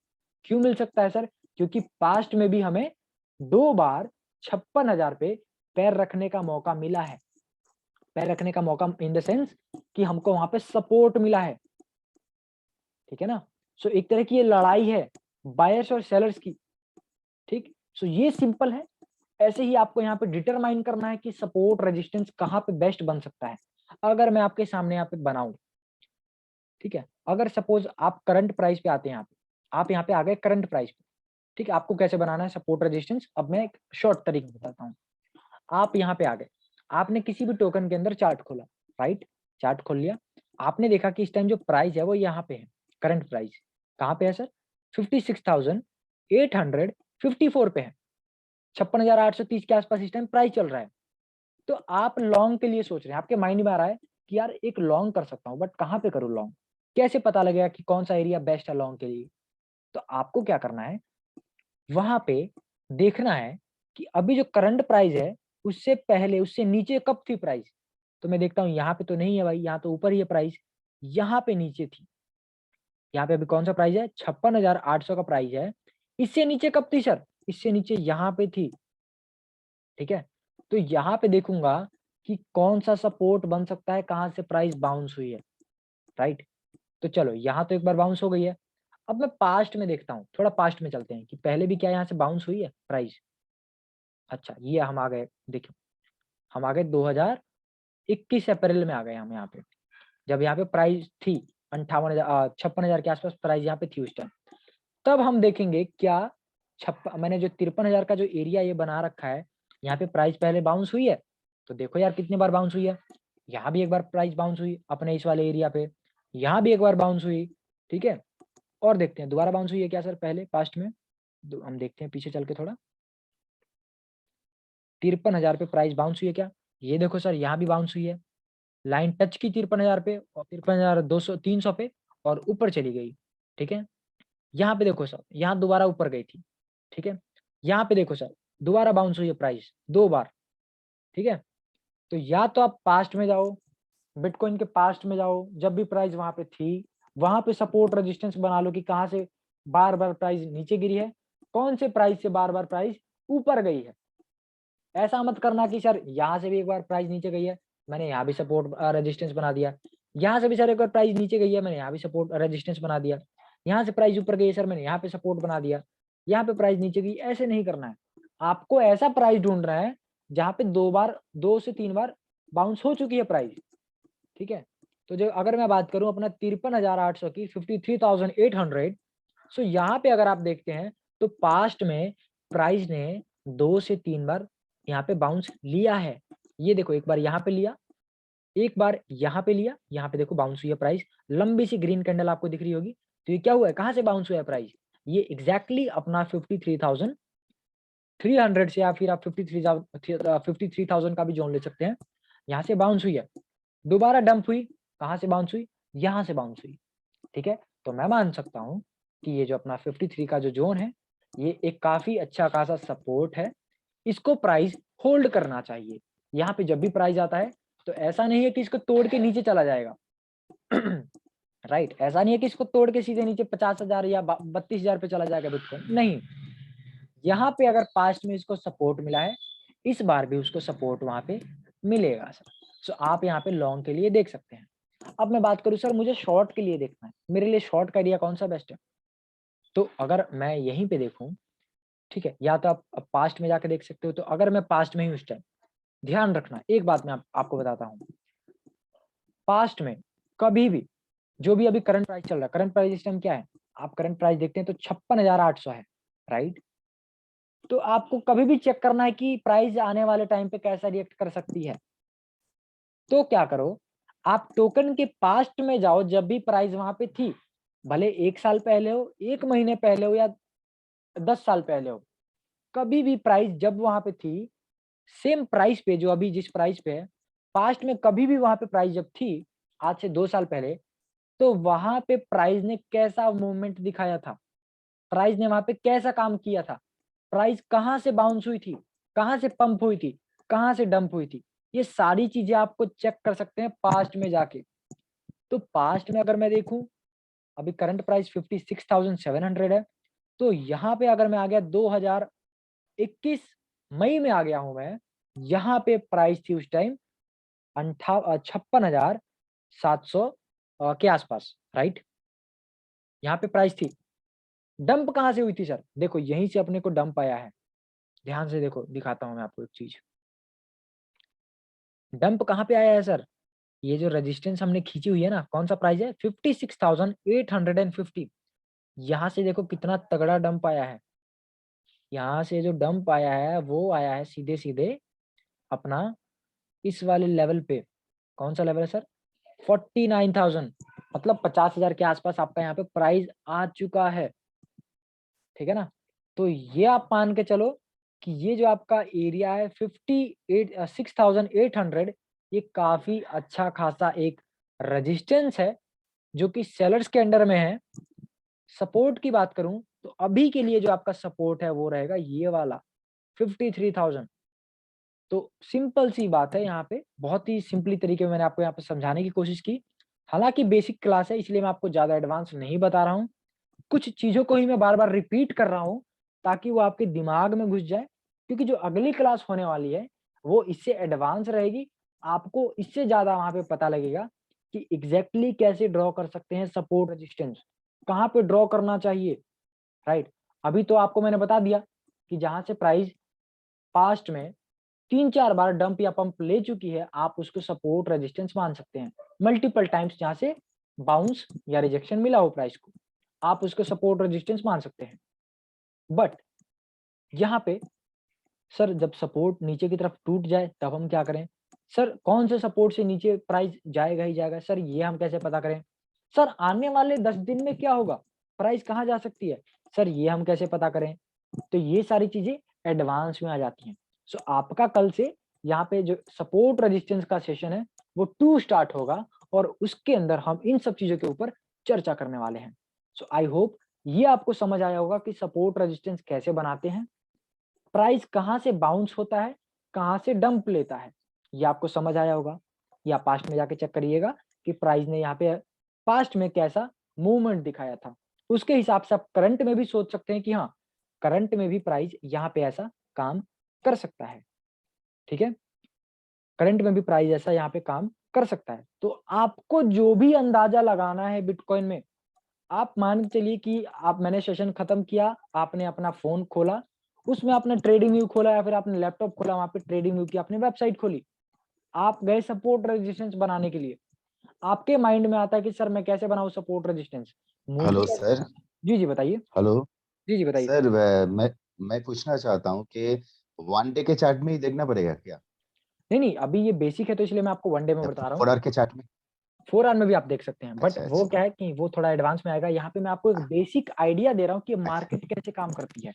क्यों मिल सकता है सर, क्योंकि पास्ट में भी हमें 2 बार 56,000 पे पैर रखने का मौका मिला है। पैर रखने का मौका इन द सेंस कि हमको वहां पे सपोर्ट मिला है, ठीक है ना। सो एक तरह की ये लड़ाई है बायर्स और सेलर्स की, ठीक। सो ये सिंपल है। ऐसे ही आपको यहाँ पे डिटरमाइन करना है कि सपोर्ट रेजिस्टेंस कहाँ पे बेस्ट बन सकता है। अगर मैं आपके सामने यहाँ पे बनाऊं, ठीक है, अगर सपोज आप करंट प्राइस पे आते हैं, यहाँ पे आप यहाँ पे आ गए करंट प्राइस पे, ठीक है, आपको कैसे बनाना है सपोर्ट रेजिस्टेंस, अब मैं एक शॉर्ट तरीके बताता हूँ। आप यहाँ पे आ गए, आपने किसी भी टोकन के अंदर चार्ट खोला, राइट, चार्ट खोल लिया, आपने देखा कि इस टाइम जो प्राइस है वो यहाँ पे है, करंट प्राइस कहाँ पे है सर, 56,854 पे है, 56,830 के आसपास इस टाइम प्राइस चल रहा है। तो आप लॉन्ग के लिए सोच रहे हैं, आपके माइंड में आ रहा है कि यार एक लॉन्ग कर सकता हूँ, बट कहाँ पे करूँ लॉन्ग, कैसे पता लगेगा कि कौन सा एरिया बेस्ट है लॉन्ग के लिए। तो आपको क्या करना है, वहां पे देखना है कि अभी जो करंट प्राइस है उससे पहले उससे नीचे कब थी प्राइस। तो मैं देखता हूँ यहाँ पे तो नहीं है भाई, यहाँ तो ऊपर ही है प्राइस, यहाँ पे नीचे थी, यहाँ पे अभी कौन सा प्राइस है, 56,800 का प्राइस है। इससे नीचे कब थी सर, इससे नीचे यहाँ पे थी, ठीक है। तो यहाँ पे देखूंगा कि कौन सा सपोर्ट बन सकता है, कहाँ से प्राइस बाउंस हुई है, राइट। तो चलो यहाँ तो एक बार बाउंस हो गई है। अब मैं पास्ट में देखता हूँ, थोड़ा पास्ट में चलते हैं कि पहले भी क्या यहाँ से बाउंस हुई है प्राइस। अच्छा ये हम आ गए, देखिए हम आ गए 2021 अप्रैल में आ गए हम यहाँ पे, जब यहाँ पे प्राइस थी 56,000 के आसपास प्राइस यहाँ पे थी उस टाइम। तब हम देखेंगे क्या मैंने जो 53,000 का जो एरिया ये बना रखा है, यहाँ पे प्राइस पहले बाउंस हुई है। तो देखो यार कितने बार बाउंस हुई है, यहाँ भी एक बार प्राइस बाउंस हुई अपने इस वाले एरिया पे, यहाँ भी एक बार बाउंस हुई, ठीक है। और देखते हैं दोबारा बाउंस हुई है क्या सर पहले पास्ट में, हम देखते हैं पीछे चल के थोड़ा, 53,000 पे प्राइस बाउंस हुई है क्या, ये देखो सर यहाँ भी बाउंस हुई है, लाइन टच की 53,000 पे और 53,200 300 पे और ऊपर चली गई, ठीक है। यहाँ पे देखो सर यहाँ दोबारा ऊपर गई थी, ठीक है। यहाँ पे देखो सर दोबारा बाउंस हुई है प्राइस 2 बार, ठीक है। तो या तो आप पास्ट में जाओ, बिटकॉइन के पास्ट में जाओ, जब भी प्राइस वहां पे थी वहां पे सपोर्ट रेजिस्टेंस बना लो कि कहाँ से बार बार प्राइस नीचे गिरी है, कौन से प्राइस से बार बार प्राइस ऊपर गई है। ऐसा मत करना कि सर यहाँ से भी एक बार प्राइस नीचे गई है, मैंने यहाँ भी सपोर्ट रेजिस्टेंस बना दिया, यहाँ से भी सर एक बार प्राइस नीचे गई है, मैंने यहाँ भी सपोर्ट रेजिस्टेंस बना दिया, यहाँ से प्राइस ऊपर गई है सर मैंने यहाँ पे सपोर्ट बना दिया, यहाँ पे प्राइस नीचे गई। ऐसे नहीं करना है, आपको ऐसा प्राइस ढूंढना है जहाँ पे 2 बार 2 से 3 बार बाउंस हो चुकी है प्राइस, ठीक है। तो जो अगर मैं बात करूं अपना 53,800 की 53,800, सो यहाँ पे अगर आप देखते हैं तो पास्ट में प्राइस ने 2 से 3 बार यहाँ पे बाउंस लिया है। ये देखो एक बार यहाँ पे लिया, एक बार यहाँ पे लिया, यहाँ पे देखो बाउंस हुई है प्राइस, लंबी सी ग्रीन कैंडल आपको दिख रही होगी। तो ये क्या हुआ है, कहाँ से बाउंस हुआ है प्राइस, ये एग्जैक्टली अपना 53,300 से, या फिर आप 53,000 का भी जोन ले सकते हैं, यहाँ से बाउंस हुई है, दोबारा डंप हुई, कहाँ से बाउंस हुई, यहाँ से बाउंस हुई, ठीक है। तो मैं मान सकता हूँ कि ये जो अपना 53 का जो जोन है ये एक काफी अच्छा खासा सपोर्ट है, इसको प्राइस होल्ड करना चाहिए। यहाँ पे जब भी प्राइस आता है तो ऐसा नहीं है कि इसको तोड़ के नीचे चला जाएगा राइट, ऐसा नहीं है कि इसको तोड़ के सीधे नीचे 50,000 या 32,000 पे चला जाएगा बिटकॉइन, नहीं। यहाँ पे अगर पास्ट में इसको सपोर्ट मिला है, इस बार भी उसको सपोर्ट वहां पे मिलेगा सर। सो आप यहाँ पे लॉन्ग के लिए देख सकते हैं। अब मैं बात करूं सर मुझे शॉर्ट के लिए देखना है, मेरे लिए शॉर्ट का आइडिया कौन सा बेस्ट है। तो अगर मैं यहीं पे देखूं, ठीक है, या तो आप पास्ट में जाके देख सकते हो। तो अगर मैं पास्ट में ही उस टाइम, ध्यान रखना एक बात मैं आपको बताता हूँ, पास्ट में कभी भी जो भी अभी करंट प्राइस चल रहा है, करंट प्राइस इस टाइम क्या है, आप करंट प्राइस देखते हैं तो 56,800 है, राइट। तो आपको कभी भी चेक करना है कि प्राइस आने वाले टाइम पे कैसा रिएक्ट कर सकती है। तो क्या करो, आप टोकन के पास्ट में जाओ, जब भी प्राइस वहां पे थी, भले 1 साल पहले हो, 1 महीने पहले हो, या 10 साल पहले हो, कभी भी प्राइस जब वहां पे थी, सेम प्राइस पे जो अभी जिस प्राइस पे है, पास्ट में कभी भी वहां पे प्राइस जब थी, आज से 2 साल पहले, तो वहां पे प्राइस ने कैसा मूवमेंट दिखाया था, प्राइस ने वहां पे कैसा काम किया था, प्राइस कहाँ से बाउंस हुई थी, कहाँ से पंप हुई थी, कहाँ से डंप हुई थी, ये सारी चीजें आपको चेक कर सकते हैं पास्ट में जाके। तो पास्ट में अगर मैं देखूं, अभी करंट प्राइस 56,700 है, तो यहाँ पे अगर मैं आ गया 2021 मई में आ गया हूं मैं, यहाँ पे प्राइस थी उस टाइम 56,700 के आसपास, राइट। यहाँ पे प्राइस थी, डंप कहाँ से हुई थी सर? देखो यहीं से अपने को डंप आया है, ध्यान से देखो, दिखाता हूँ मैं आपको एक चीज। डंप कहाँ पे आया है सर? ये जो रेजिस्टेंस हमने खींची हुई है ना, कौन सा प्राइस है? 56,850। यहाँ से देखो कितना तगड़ा डंप आया है। यहाँ से जो डंप आया है वो आया है सीधे सीधे अपना इस वाले लेवल पे। कौन सा लेवल है सर? 49,000, मतलब 50,000 के आसपास आपका यहाँ पे प्राइस आ चुका है, ठीक है ना। तो ये आप मान के चलो कि ये जो आपका एरिया है 6,800, ये काफी अच्छा खासा एक रेजिस्टेंस है जो कि सेलर्स के अंडर में है। सपोर्ट की बात करूं तो अभी के लिए जो आपका सपोर्ट है वो रहेगा ये वाला 53,000। तो सिंपल सी बात है, यहाँ पे बहुत ही सिंपली तरीके में मैंने आपको यहाँ पे समझाने की कोशिश की। हालांकि बेसिक क्लास है इसलिए मैं आपको ज्यादा एडवांस नहीं बता रहा हूँ, कुछ चीजों को ही मैं बार बार रिपीट कर रहा हूँ ताकि वो आपके दिमाग में घुस जाए, क्योंकि जो अगली क्लास होने वाली है वो इससे एडवांस रहेगी। आपको इससे ज्यादा वहां पे पता लगेगा कि एग्जैक्टली कैसे ड्रॉ कर सकते हैं सपोर्ट रेजिस्टेंस, कहाँ पे ड्रॉ करना चाहिए, राइट। अभी तो आपको मैंने बता दिया कि जहां से प्राइस पास्ट में 3-4 बार डंप या पंप ले चुकी है, आप उसको सपोर्ट रेजिस्टेंस मान सकते हैं। मल्टीपल टाइम्स जहां से बाउंस या रिजेक्शन मिला हो प्राइस को, आप उसको सपोर्ट रेजिस्टेंस मान सकते हैं। बट यहाँ पे सर जब सपोर्ट नीचे की तरफ टूट जाए तब हम क्या करें? सर कौन से सपोर्ट से नीचे प्राइस जाएगा ही जाएगा? सर ये हम कैसे पता करें? सर आने वाले 10 दिन में क्या होगा, प्राइस कहाँ जा सकती है? सर ये हम कैसे पता करें? तो ये सारी चीजें एडवांस में आ जाती हैं। सो आपका कल से यहाँ पे जो सपोर्ट रेजिस्टेंस का सेशन है वो 2 स्टार्ट होगा और उसके अंदर हम इन सब चीजों के ऊपर चर्चा करने वाले हैं। सो आई होप ये आपको समझ आया होगा कि सपोर्ट रेजिस्टेंस कैसे बनाते हैं, प्राइस कहाँ से बाउंस होता है, कहाँ से डंप लेता है, ये आपको समझ आया होगा। या पास्ट में जाके चेक करिएगा कि प्राइस ने यहाँ पे पास्ट में कैसा मूवमेंट दिखाया था, उसके हिसाब से आप करंट में भी सोच सकते हैं कि हाँ करंट में भी प्राइस यहाँ पे ऐसा काम कर सकता है, ठीक है। करंट में भी प्राइस ऐसा यहाँ पे काम कर सकता है। तो आपको जो भी अंदाजा लगाना है बिटकॉइन में, आप मान के चलिए कि आप, मैंने सेशन खत्म किया, आपने अपना फोन खोला, उसमें आपने ट्रेडिंग व्यू खोला या फिर आपने लैपटॉप खोला, वहां पे ट्रेडिंग व्यू की आपने वेबसाइट खोली, आप गए सपोर्ट रेजिस्टेंस बनाने के लिए। आपके माइंड में आता है कि सर मैं कैसे बनाऊं सपोर्ट रेजिस्टेंस, हेलो मुझे। सर। जी जी बताइए। हेलो जी जी बताइए सर। सर। मैं पूछना चाहता हूँ कि 1 डे के चार्ट में ही देखना पड़ेगा क्या, नहीं नहीं, अभी ये बेसिक है तो इसलिए मैं आपको वन डे में या बता रहा हूँ। 4 आवर के चार्ट में? 4 आवर में भी आप देख सकते हैं, बट अच्छा वो अच्छा क्या है कि वो थोड़ा एडवांस में आएगा। यहाँ पे मैं आपको एक बेसिक आइडिया दे रहा हूँ कि अच्छा मार्केट कैसे काम करती है।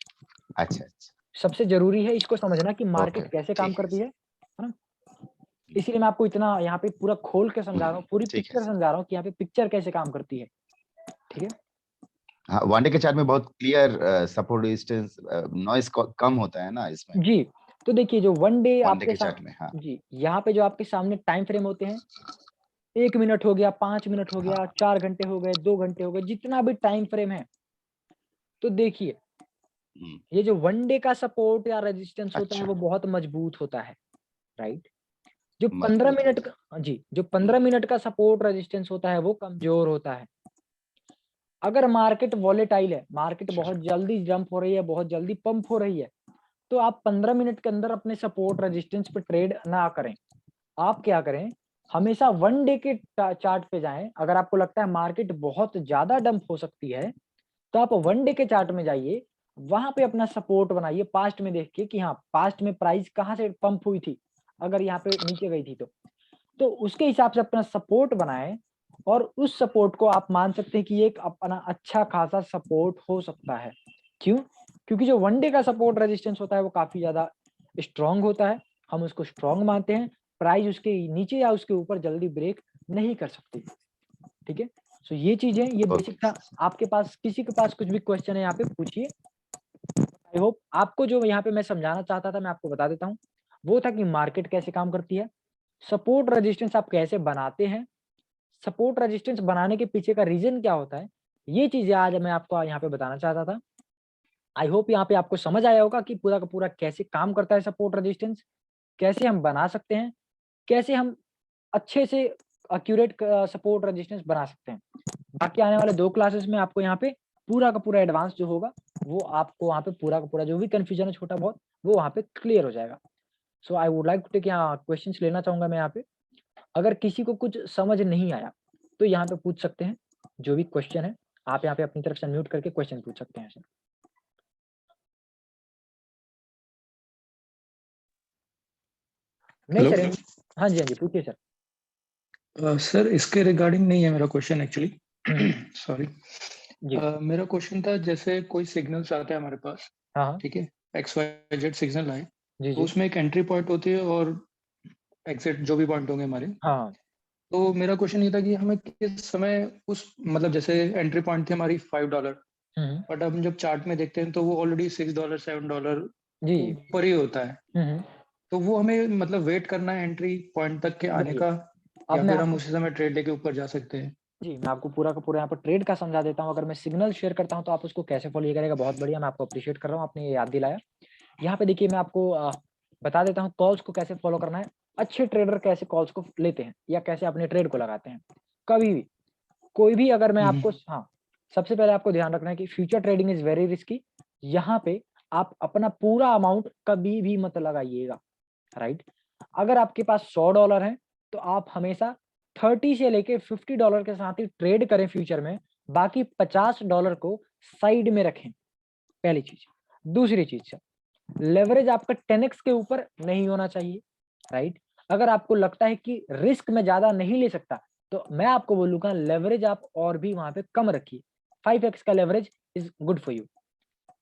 अच्छा अच्छा। सबसे जरूरी है इसको समझना कि ओके मार्केट ओके, कैसे काम ठीक है करती सर। है ना। इसीलिए मैं आपको इतना यहाँ पे पूरा खोल के समझा रहा हूँ, पूरी ठीक है पिक्चर सर। समझा रहा हूँ कि यहाँ पे पिक्चर कैसे काम करती है, ठीक है। हाँ, 1 डे के चार्ट में बहुत क्लियर सपोर्ट रेजिस्टेंस नॉइस कम होता है ना इसमें, जी, तो देखिए जो वन डे 1 डे आपके के साथ, चार्ट में। हाँ जी यहाँ पे जो आपके सामने टाइम फ्रेम होते हैं, 1 मिनट हो गया, 5 मिनट हो गया, हाँ। 4 घंटे हो गए, 2 घंटे हो गए, जितना भी टाइम फ्रेम है, तो देखिए हम्म, ये जो वन डे का सपोर्ट या रेजिस्टेंस होता है अच्छा, वो बहुत मजबूत होता है, राइट। जो 15 मजबूत मिनट होता है। का, जी जो 15 मिनट का सपोर्ट रेजिस्टेंस होता है वो कमजोर होता है। अगर मार्केट वॉलेटाइल है, मार्केट अच्छा बहुत अच्छा। जल्दी जंप हो रही है, बहुत जल्दी पंप हो रही है, तो आप 15 मिनट के अंदर अपने सपोर्ट रेजिस्टेंस पे ट्रेड ना करें। आप क्या करें, हमेशा वन डे के चार्ट पे जाएं। अगर आपको लगता है मार्केट बहुत ज्यादा डंप हो सकती है तो आप वन डे के चार्ट में जाइए, वहां पे अपना सपोर्ट बनाइए पास्ट में देख के कि हाँ पास्ट में प्राइस कहाँ से पंप हुई थी, अगर यहाँ पे नीचे गई थी तो उसके हिसाब से अपना सपोर्ट बनाएं। और उस सपोर्ट को आप मान सकते हैं कि एक अपना अच्छा खासा सपोर्ट हो सकता है। क्यों? क्योंकि जो वन डे का सपोर्ट रेजिस्टेंस होता है वो काफी ज्यादा स्ट्रांग होता है, हम उसको स्ट्रांग मानते हैं। प्राइस उसके नीचे या उसके ऊपर जल्दी ब्रेक नहीं कर सकती, ठीक है। सो ये चीजें, ये बेसिक ओके था। आपके पास किसी के पास कुछ भी क्वेश्चन है यहाँ पे पूछिए। आई होप आपको जो यहाँ पे मैं समझाना चाहता था मैं आपको बता देता हूँ, वो था कि मार्केट कैसे काम करती है, सपोर्ट रेजिस्टेंस आप कैसे बनाते हैं, सपोर्ट रेजिस्टेंस बनाने के पीछे का रीजन क्या होता है, ये चीजें आज मैं आपको यहाँ पे बताना चाहता था। आई होप यहाँ पे आपको समझ आया होगा कि पूरा का पूरा कैसे काम करता है सपोर्ट रेजिस्टेंस, कैसे हम बना सकते हैं, कैसे हम अच्छे से एक्यूरेट सपोर्ट रेजिस्टेंस बना सकते हैं। बाकी आने वाले 2 क्लासेस में आपको यहाँ पे पूरा का पूरा एडवांस जो होगा वो आपको वहाँ पे पूरा का पूरा जो भी कंफ्यूजन है छोटा बहुत वो वहाँ पे क्लियर हो जाएगा। So I would like to take यहाँ क्वेश्चंस लेना चाहूंगा मैं यहाँ पे। अगर किसी को कुछ समझ नहीं आया तो यहाँ पे पूछ सकते हैं, जो भी क्वेश्चन है आप यहाँ पे अपनी तरफ से म्यूट करके क्वेश्चन पूछ सकते हैं सर। नहीं हेलो सर, हाँ जी हाँ जी पूछिए सर। सर, इसके रिगार्डिंग नहीं है मेरा क्वेश्चन एक्चुअली। सॉरी। जी मेरा क्वेश्चन था, जैसे कोई सिग्नल्स आता है हमारे पास, हाँ हाँ ठीक है, XYZ सिग्नल आए, जी तो जी उसमें एक एंट्री पॉइंट होती है और एग्जिट जो भी पॉइंट होंगे हमारे। हाँ तो मेरा क्वेश्चन ये था कि हमें किस समय उस, मतलब जैसे एंट्री पॉइंट थी हमारी $5, हम्म, बट अब हम जब चार्ट में देखते हैं तो वो ऑलरेडी $6 $7 जी ऊपर ही होता है। हम्म, तो वो हमें मतलब वेट करना है एंट्री पॉइंट तक के आने देखिए का, अब या मैं फिर हम आपको उसी समय ट्रेड लेके ऊपर जा सकते हैं? जी मैं आपको पूरा का पूरा यहाँ पर ट्रेड का समझा देता हूँ। अगर मैं सिग्नल शेयर करता हूँ तो आप उसको कैसे फॉलो करेगा, बहुत बढ़िया, मैं आपको अप्रिशिएट कर रहा हूँ, आपने ये याद दिलाया। यहाँ पे देखिए मैं आपको बता देता हूँ कॉल्स को कैसे फॉलो करना है। अच्छे ट्रेडर कैसे कॉल्स को लेते हैं या कैसे अपने ट्रेड को लगाते हैं। कभी भी कोई भी अगर मैं आपको हाँ, सबसे पहले आपको ध्यान रखना है कि future trading is very risky. यहाँ पे आप अपना पूरा अमाउंट कभी भी मत लगाइएगा, राइट। अगर आपके पास $100 है तो आप हमेशा 30 से लेके $50 के साथ ही ट्रेड करें फ्यूचर में, बाकी $50 को साइड में रखें, पहली चीज। दूसरी चीज सर, लेवरेज आपका 10x के ऊपर नहीं होना चाहिए, राइट। अगर आपको लगता है कि रिस्क में ज्यादा नहीं ले सकता तो मैं आपको बोलूंगा लेवरेज आप और भी वहां पे कम रखिए, 5x का leverage is good for you.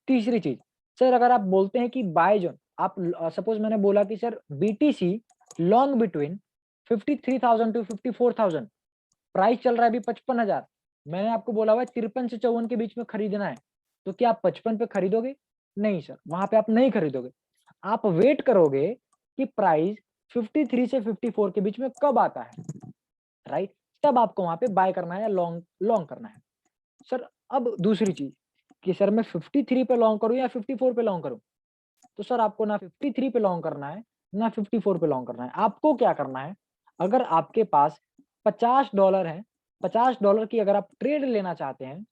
तीसरी चीज सर, अगर आप बोलते हैं कि बाय जोन, आप सपोज मैंने बोला कि sir BTC long between 53,000 to 54,000, price चल रहा है अभी 55,000, मैंने आपको बोला हुआ 53 से 54 के बीच में खरीदना है, तो क्या आप 55 पे खरीदोगे? नहीं सर, वहां पे आप नहीं खरीदोगे। आप वेट करोगे कि प्राइस 53 से 54 के बीच में कब आता है, राइट, तब आपको वहां पे बाय करना है या लॉन्ग लॉन्ग करना है। सर अब दूसरी चीज कि सर मैं 53 पे लॉन्ग करूं या 54 पे लॉन्ग करूं, तो सर आपको ना 53 पे लॉन्ग करना है ना 54 पे लॉन्ग करना है। आपको क्या करना है, अगर आपके पास $50 है, $50 की अगर आप ट्रेड लेना चाहते हैं,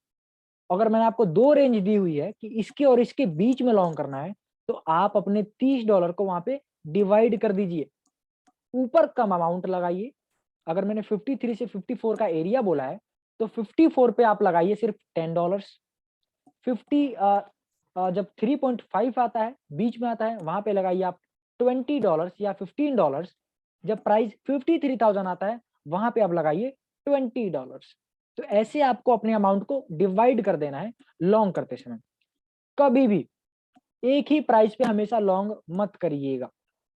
अगर मैंने आपको दो रेंज दी हुई है कि इसके और इसके बीच में लॉन्ग करना है, तो आप अपने $30 को वहां पे डिवाइड कर दीजिए, ऊपर कम अमाउंट लगाइए। अगर मैंने 53 से 54 का एरिया बोला है तो 54 पे आप लगाइए सिर्फ $10। 50 जब 3.5 आता है, बीच में आता है, वहां पे लगाइए आप $20 या $15। जब प्राइस 53,000 आता है वहां पे आप लगाइए $20। तो ऐसे आपको अपने अमाउंट को डिवाइड कर देना है लॉन्ग करते समय। कभी भी एक ही प्राइस पे हमेशा लॉन्ग मत करिएगा,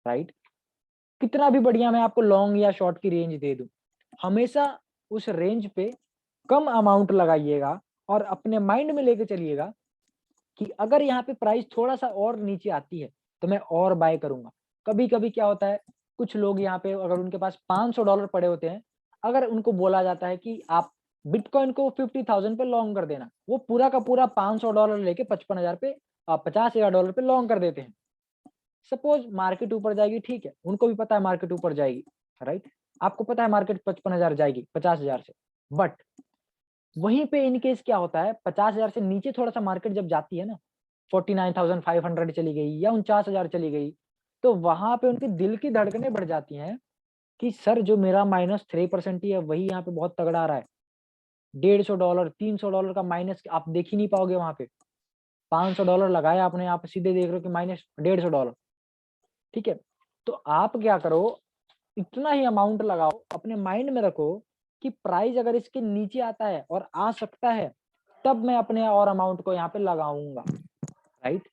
राइट। कितना भी बढ़िया मैं आपको लॉन्ग या शॉर्ट की रेंज दे दूं, हमेशा उस रेंज पे कम अमाउंट लगाइएगा और अपने माइंड में लेके चलिएगा कि अगर यहाँ पे प्राइस थोड़ा सा और नीचे आती है तो मैं और बाय करूंगा। कभी कभी क्या होता है, कुछ लोग यहाँ पे अगर उनके पास $500 पड़े होते हैं, अगर उनको बोला जाता है कि आप बिटकॉइन को 50,000 पे लॉन्ग कर देना, वो पूरा का पूरा $500 लेके 55,000 पे, $50,000 पे लॉन्ग कर देते हैं। सपोज मार्केट ऊपर जाएगी, ठीक है, उनको भी पता है मार्केट ऊपर जाएगी, राइट। आपको पता है मार्केट 55,000 जाएगी 50,000 से, बट वहीं पे इन केस क्या होता है, 50,000 से नीचे थोड़ा सा मार्केट जब जाती है ना, 49,500 चली गई या 49,000 चली गई, तो वहां पे उनके दिल की धड़कनें बढ़ जाती हैं कि सर जो मेरा -3% ही है वही यहाँ पे बहुत तगड़ा आ रहा है। $150 $300 का माइनस आप देख ही नहीं पाओगे वहां पे। $500 लगाया आपने, आप सीधे देख रहे हो कि -$150। ठीक है, तो आप क्या करो, इतना ही अमाउंट लगाओ, अपने माइंड में रखो कि प्राइस अगर इसके नीचे आता है और आ सकता है तब मैं अपने और अमाउंट को यहाँ पे लगाऊंगा, राइट।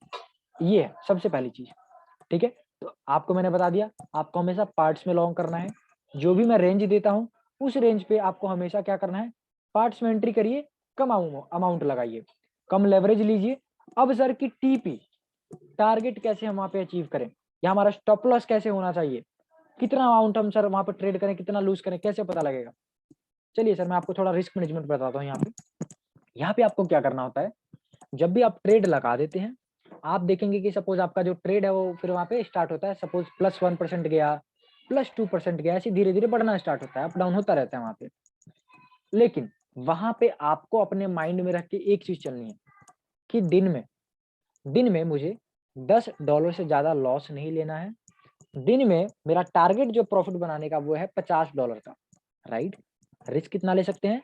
ये है सबसे पहली चीज, ठीक है। तो आपको मैंने बता दिया, आपको हमेशा पार्ट्स में लॉन्ग करना है। जो भी मैं रेंज देता हूँ उस रेंज पे आपको हमेशा क्या करना है, पार्ट्स में एंट्री करिए, कम अमाउंट लगाइए, कम लेवरेज लीजिए। अब सर की टीपी टारगेट कैसे हम वहां पे अचीव करें, या हमारा स्टॉप लॉस कैसे होना चाहिए, कितना अमाउंट हम सर वहां पर ट्रेड करें, कितना लूज करें, कैसे पता लगेगा। चलिए सर मैं आपको थोड़ा रिस्क मैनेजमेंट बताता हूँ। यहाँ पे आपको क्या करना होता है, जब भी आप ट्रेड लगा देते हैं, आप देखेंगे कि सपोज आपका जो ट्रेड है वो फिर वहां पे स्टार्ट होता है, सपोज +1% गया, +2% गया, ऐसे धीरे धीरे बढ़ना स्टार्ट होता है, अप डाउन होता रहता है वहां पे। लेकिन वहां पे आपको अपने माइंड में रख के एक चीज चलनी है कि दिन में मुझे $10 से ज्यादा लॉस नहीं लेना है। दिन में मेरा टारगेट जो प्रॉफिट बनाने का वो है $50 का, राइट। रिस्क कितना ले सकते हैं?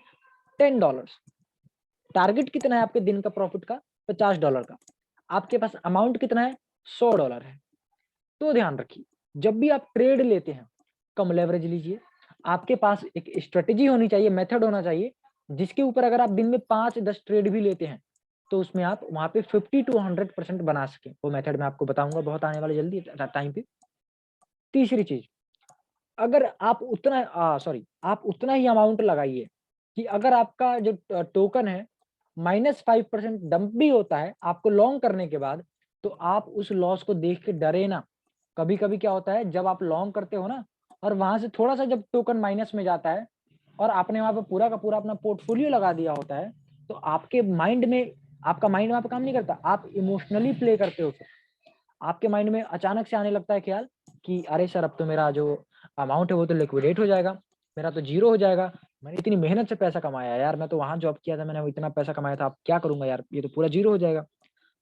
$10। टारगेट कितना है आपके दिन का प्रॉफिट का? $50 का। आपके पास अमाउंट कितना है? $100 है। तो ध्यान रखिए, जब भी आप ट्रेड लेते हैं कम लेवरेज लीजिए। आपके पास एक स्ट्रेटेजी होनी चाहिए, मेथड होना चाहिए, जिसके ऊपर अगर आप दिन में 5-10 ट्रेड भी लेते हैं तो उसमें आप वहां पे 50 to 100% बना सके। वो मेथड मैं आपको बताऊंगा बहुत आने वाले जल्दी टाइम पे। तीसरी चीज, अगर आप उतना ही अमाउंट लगाइए कि अगर आपका जो टोकन है -5% डंप भी होता है आपको लॉन्ग करने के बाद, तो आप उस लॉस को देख के डरे ना। कभी कभी क्या होता है, जब आप लॉन्ग करते हो ना और वहां से थोड़ा सा जब टोकन माइनस में जाता है और आपने वहां पे पूरा का पूरा अपना पोर्टफोलियो लगा दिया होता है, तो आपका माइंड वहां पे काम नहीं करता, आप इमोशनली प्ले करते हो। आपके माइंड में अचानक से आने लगता है ख्याल कि अरे सर, अब तो मेरा जो अमाउंट है वो तो लिक्विडेट हो जाएगा, मेरा तो जीरो हो जाएगा। मैंने इतनी मेहनत से पैसा कमाया यार, मैं तो वहां जॉब किया था, मैंने इतना पैसा कमाया था, अब क्या करूंगा यार, ये तो पूरा जीरो हो जाएगा।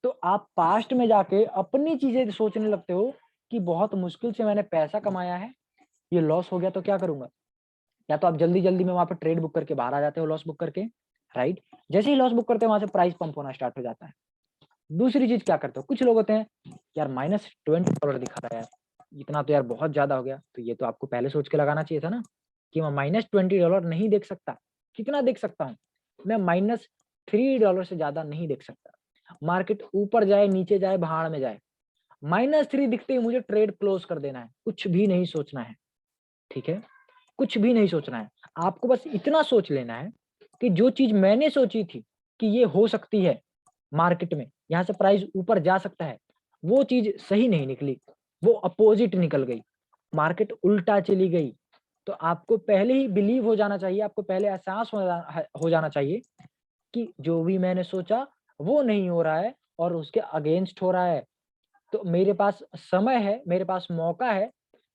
तो आप पास्ट में जाके अपनी चीजें सोचने लगते हो कि बहुत मुश्किल से मैंने पैसा कमाया है, ये लॉस हो गया तो क्या करूंगा। या तो आप जल्दी जल्दी में वहां पर ट्रेड बुक करके बाहर आ जाते हो, लॉस बुक करके, राइट। जैसे ही लॉस बुक करते हो वहां से प्राइस पंप होना स्टार्ट हो जाता है। दूसरी चीज क्या करते हो, कुछ लोग होते हैं यार -$20 दिखा रहा है यार, इतना तो यार बहुत ज्यादा हो गया। तो ये तो आपको पहले सोच के लगाना चाहिए था ना कि मैं -$20 नहीं देख सकता। कितना देख सकता हूँ मैं? -$3 से ज्यादा नहीं देख सकता। मार्केट ऊपर जाए नीचे जाए भाड़ में जाए, -3 दिखते ही मुझे ट्रेड क्लोज कर देना है, कुछ भी नहीं सोचना है, ठीक है। कुछ भी नहीं सोचना है, आपको बस इतना सोच लेना है कि जो चीज मैंने सोची थी कि ये हो सकती है मार्केट में, यहाँ से प्राइस ऊपर जा सकता है, वो चीज सही नहीं निकली, वो अपोजिट निकल गई, मार्केट उल्टा चली गई। तो आपको पहले ही बिलीव हो जाना चाहिए, आपको पहले एहसास हो जाना चाहिए कि जो भी मैंने सोचा वो नहीं हो रहा है और उसके अगेंस्ट हो रहा है। तो मेरे पास समय है, मेरे पास मौका है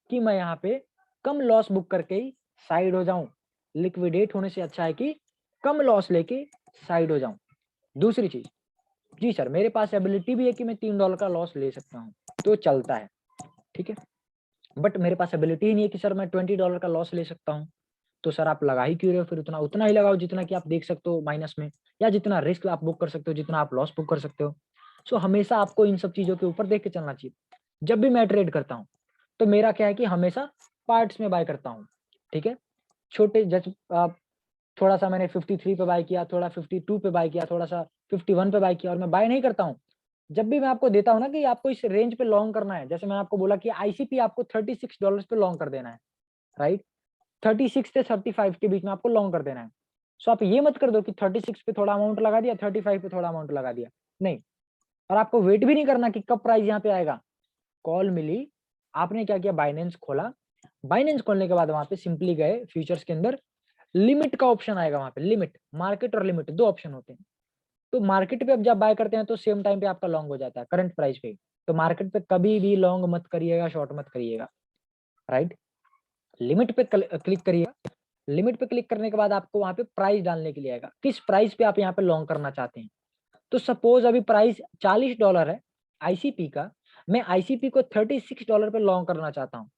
कि मैं यहाँ पे कम लॉस बुक करके ही साइड हो जाऊं। लिक्विडेट होने से अच्छा है कि कम लॉस लेके साइड हो जाऊं। दूसरी चीज, जी सर मेरे पास एबिलिटी भी है कि मैं $3 का लॉस ले सकता हूँ, तो चलता है, ठीक है। बट मेरे पास एबिलिटी ही नहीं है कि सर मैं $20 का लॉस ले सकता हूँ। तो सर आप लगा ही क्यों रहे हो? फिर उतना ही लगाओ जितना कि आप देख सकते हो माइनस में, या जितना रिस्क आप बुक कर सकते हो, जितना आप लॉस बुक कर सकते हो। सो हमेशा आपको इन सब चीजों के ऊपर देख के चलना चाहिए। जब भी मैं ट्रेड करता हूँ तो मेरा क्या है कि हमेशा पार्ट्स में बाय करता हूँ, ठीक है। छोटे थोड़ा सा मैंने 53 पे बाय किया, थोड़ा 52 पे बाय किया, थोड़ा सा 51 पे बाय किया, और मैं बाय नहीं करता हूँ। जब भी मैं आपको देता हूँ ना कि आपको इस रेंज पे लॉन्ग करना है, जैसे मैंने आपको बोला कि आईसीपी आपको $36 पे लॉन्ग कर देना है, राइट। 36 से 35 के बीच में आपको लॉन्ग कर देना है। सो आप ये मत कर दो कि 36 पे थोड़ा अमाउंट लगा दिया, 35 पे थोड़ा अमाउंट लगा दिया, नहीं। और आपको वेट भी नहीं करना कि कब प्राइस यहाँ पे आएगा। कॉल मिली, आपने क्या किया, बाइनेंस खोला, बाइनेंस खोलने के बाद वहां पे सिंपली गए फ्यूचर्स के अंदर, लिमिट का ऑप्शन आएगा वहां पे, लिमिट, मार्केट और लिमिट दो ऑप्शन होते हैं। तो मार्केट पे अब जब बाय करते हैं तो सेम टाइम पे आपका लॉन्ग हो जाता है करंट प्राइस पे। तो मार्केट पे कभी भी लॉन्ग मत करिएगा, शॉर्ट मत करिएगा, राइट। लिमिट पे क्लिक करिएगा। लिमिट पे क्लिक करने के बाद आपको वहां पे प्राइस डालने के लिए आएगा, किस प्राइस पे आप यहाँ पे लॉन्ग करना चाहते हैं। तो सपोज अभी प्राइस $40 है आईसीपी का, मैं आईसीपी को $36 पे लॉन्ग करना चाहता हूँ।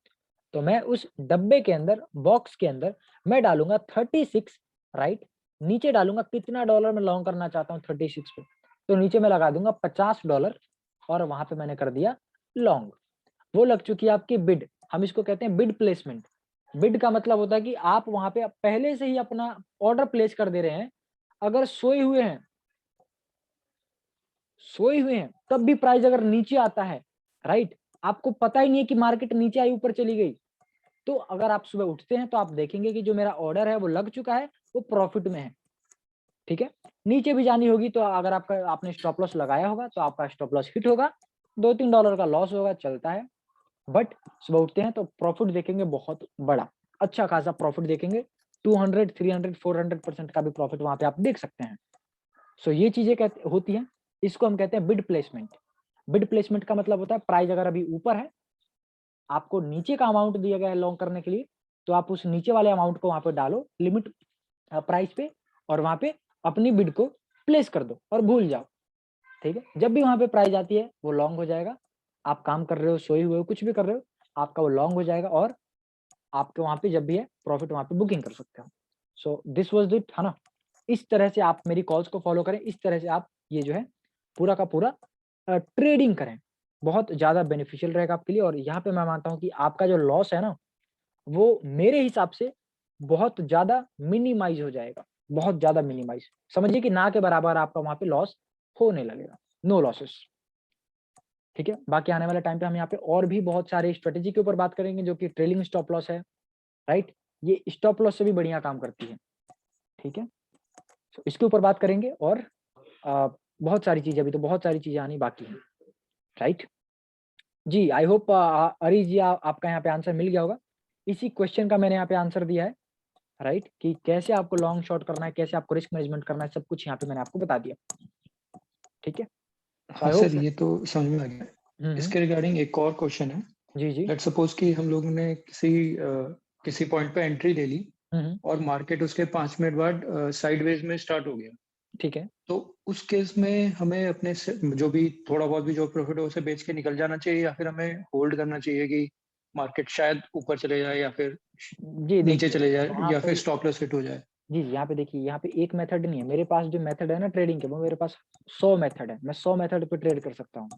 तो मैं उस डब्बे के अंदर, बॉक्स के अंदर मैं डालूंगा 36, राइट। नीचे डालूंगा कितना डॉलर मैं लॉन्ग करना चाहता हूँ 36 पे, तो नीचे मैं लगा दूंगा $50 और वहां पे मैंने कर दिया लॉन्ग। वो लग चुकी है आपकी बिड, हम इसको कहते हैं बिड प्लेसमेंट। बिड का मतलब होता है कि आप वहां पे पहले से ही अपना ऑर्डर प्लेस कर दे रहे हैं। अगर सोए हुए हैं तब भी प्राइस अगर नीचे आता है, राइट, आपको पता ही नहीं है कि मार्केट नीचे आई ऊपर चली गई, तो अगर आप सुबह उठते हैं तो आप देखेंगे कि जो मेरा ऑर्डर है वो लग चुका है, वो प्रॉफिट में है, ठीक है। नीचे भी जानी होगी तो अगर आपने स्टॉप लॉस लगाया होगा तो आपका स्टॉप लॉस हिट होगा, $2-3 का लॉस होगा, चलता है। बट सुबह उठते हैं तो प्रॉफिट देखेंगे, बहुत बड़ा अच्छा खासा प्रॉफिट देखेंगे, 200, 300, 400% का भी प्रॉफिट वहां पे आप देख सकते हैं। सो ये चीजें होती हैं, इसको हम कहते हैं बिड प्लेसमेंट। बिड प्लेसमेंट का मतलब होता है प्राइस अगर अभी ऊपर है, आपको नीचे का अमाउंट दिया गया है लॉन्ग करने के लिए, तो आप उस नीचे वाले अमाउंट को वहां पे डालो लिमिट प्राइस पे, और वहां पे अपनी बिड को प्लेस कर दो और भूल जाओ। ठीक है, जब भी वहां पे प्राइस आती है वो लॉन्ग हो जाएगा। आप काम कर रहे हो, सोए हुए हो, कुछ भी कर रहे हो, आपका वो लॉन्ग हो जाएगा और आपके वहां पे जब भी है प्रॉफिट वहां पे बुकिंग कर सकते हो। सो दिस वाज इट, है ना। इस तरह से आप मेरी कॉल्स को फॉलो करें, इस तरह से आप ये जो है पूरा का पूरा ट्रेडिंग करें, बहुत ज्यादा बेनिफिशियल रहेगा आपके लिए। और यहाँ पे मैं मानता हूँ कि आपका जो लॉस है ना, वो मेरे हिसाब से बहुत ज्यादा मिनिमाइज हो जाएगा, बहुत ज्यादा मिनिमाइज, समझिए कि ना के बराबर आपका वहां पे लॉस होने लगेगा, नो लॉसेस। ठीक है, बाकी आने वाले टाइम पे हम यहाँ पे और भी बहुत सारे स्ट्रेटेजी के ऊपर बात करेंगे, जो कि ट्रेलिंग स्टॉप लॉस है, राइट। ये स्टॉप लॉस से भी बढ़िया काम करती है। ठीक है, तो इसके ऊपर बात करेंगे और बहुत सारी चीजें, अभी तो बहुत सारी चीजें आनी बाकी है, राइट। जी, आई होप अरी जी आपका यहाँ पे आंसर मिल गया होगा। इसी क्वेश्चन का मैंने यहाँ पे आंसर दिया है, राइट, कि कैसे आपको लॉन्ग शॉर्ट करना है, कैसे आपको रिस्क मैनेजमेंट करना है, सब कुछ यहाँ पे मैंने आपको बता दिया। ठीक है, हाँ सर, ये तो समझ में आ गया। हम्म, इसके रिगार्डिंग एक और क्वेश्चन है। जी जी, लेट्स सपोज कि हम लोगों ने किसी पॉइंट पे एंट्री ले ली और मार्केट उसके 5 मिनट बाद साइडवेज में स्टार्ट हो गया, ठीक है। तो उस केस में हमें अपने जो भी थोड़ा बहुत भी जो प्रॉफिट है उसे बेच के निकल जाना चाहिए, या फिर हमें होल्ड करना चाहिए कि मार्केट शायद ऊपर चले जाए या फिर जी नीचे देखिए, चले जाए, यहाँ या पे फिर स्टॉप लॉस हिट हो जाए? जी जी, यहाँ पे देखिए, यहाँ पे एक मेथड नहीं है मेरे पास। जो मेथड है ना ट्रेडिंग के, वो मेरे पास 100 मेथड है, मैं 100 मेथड पे ट्रेड कर सकता हूँ।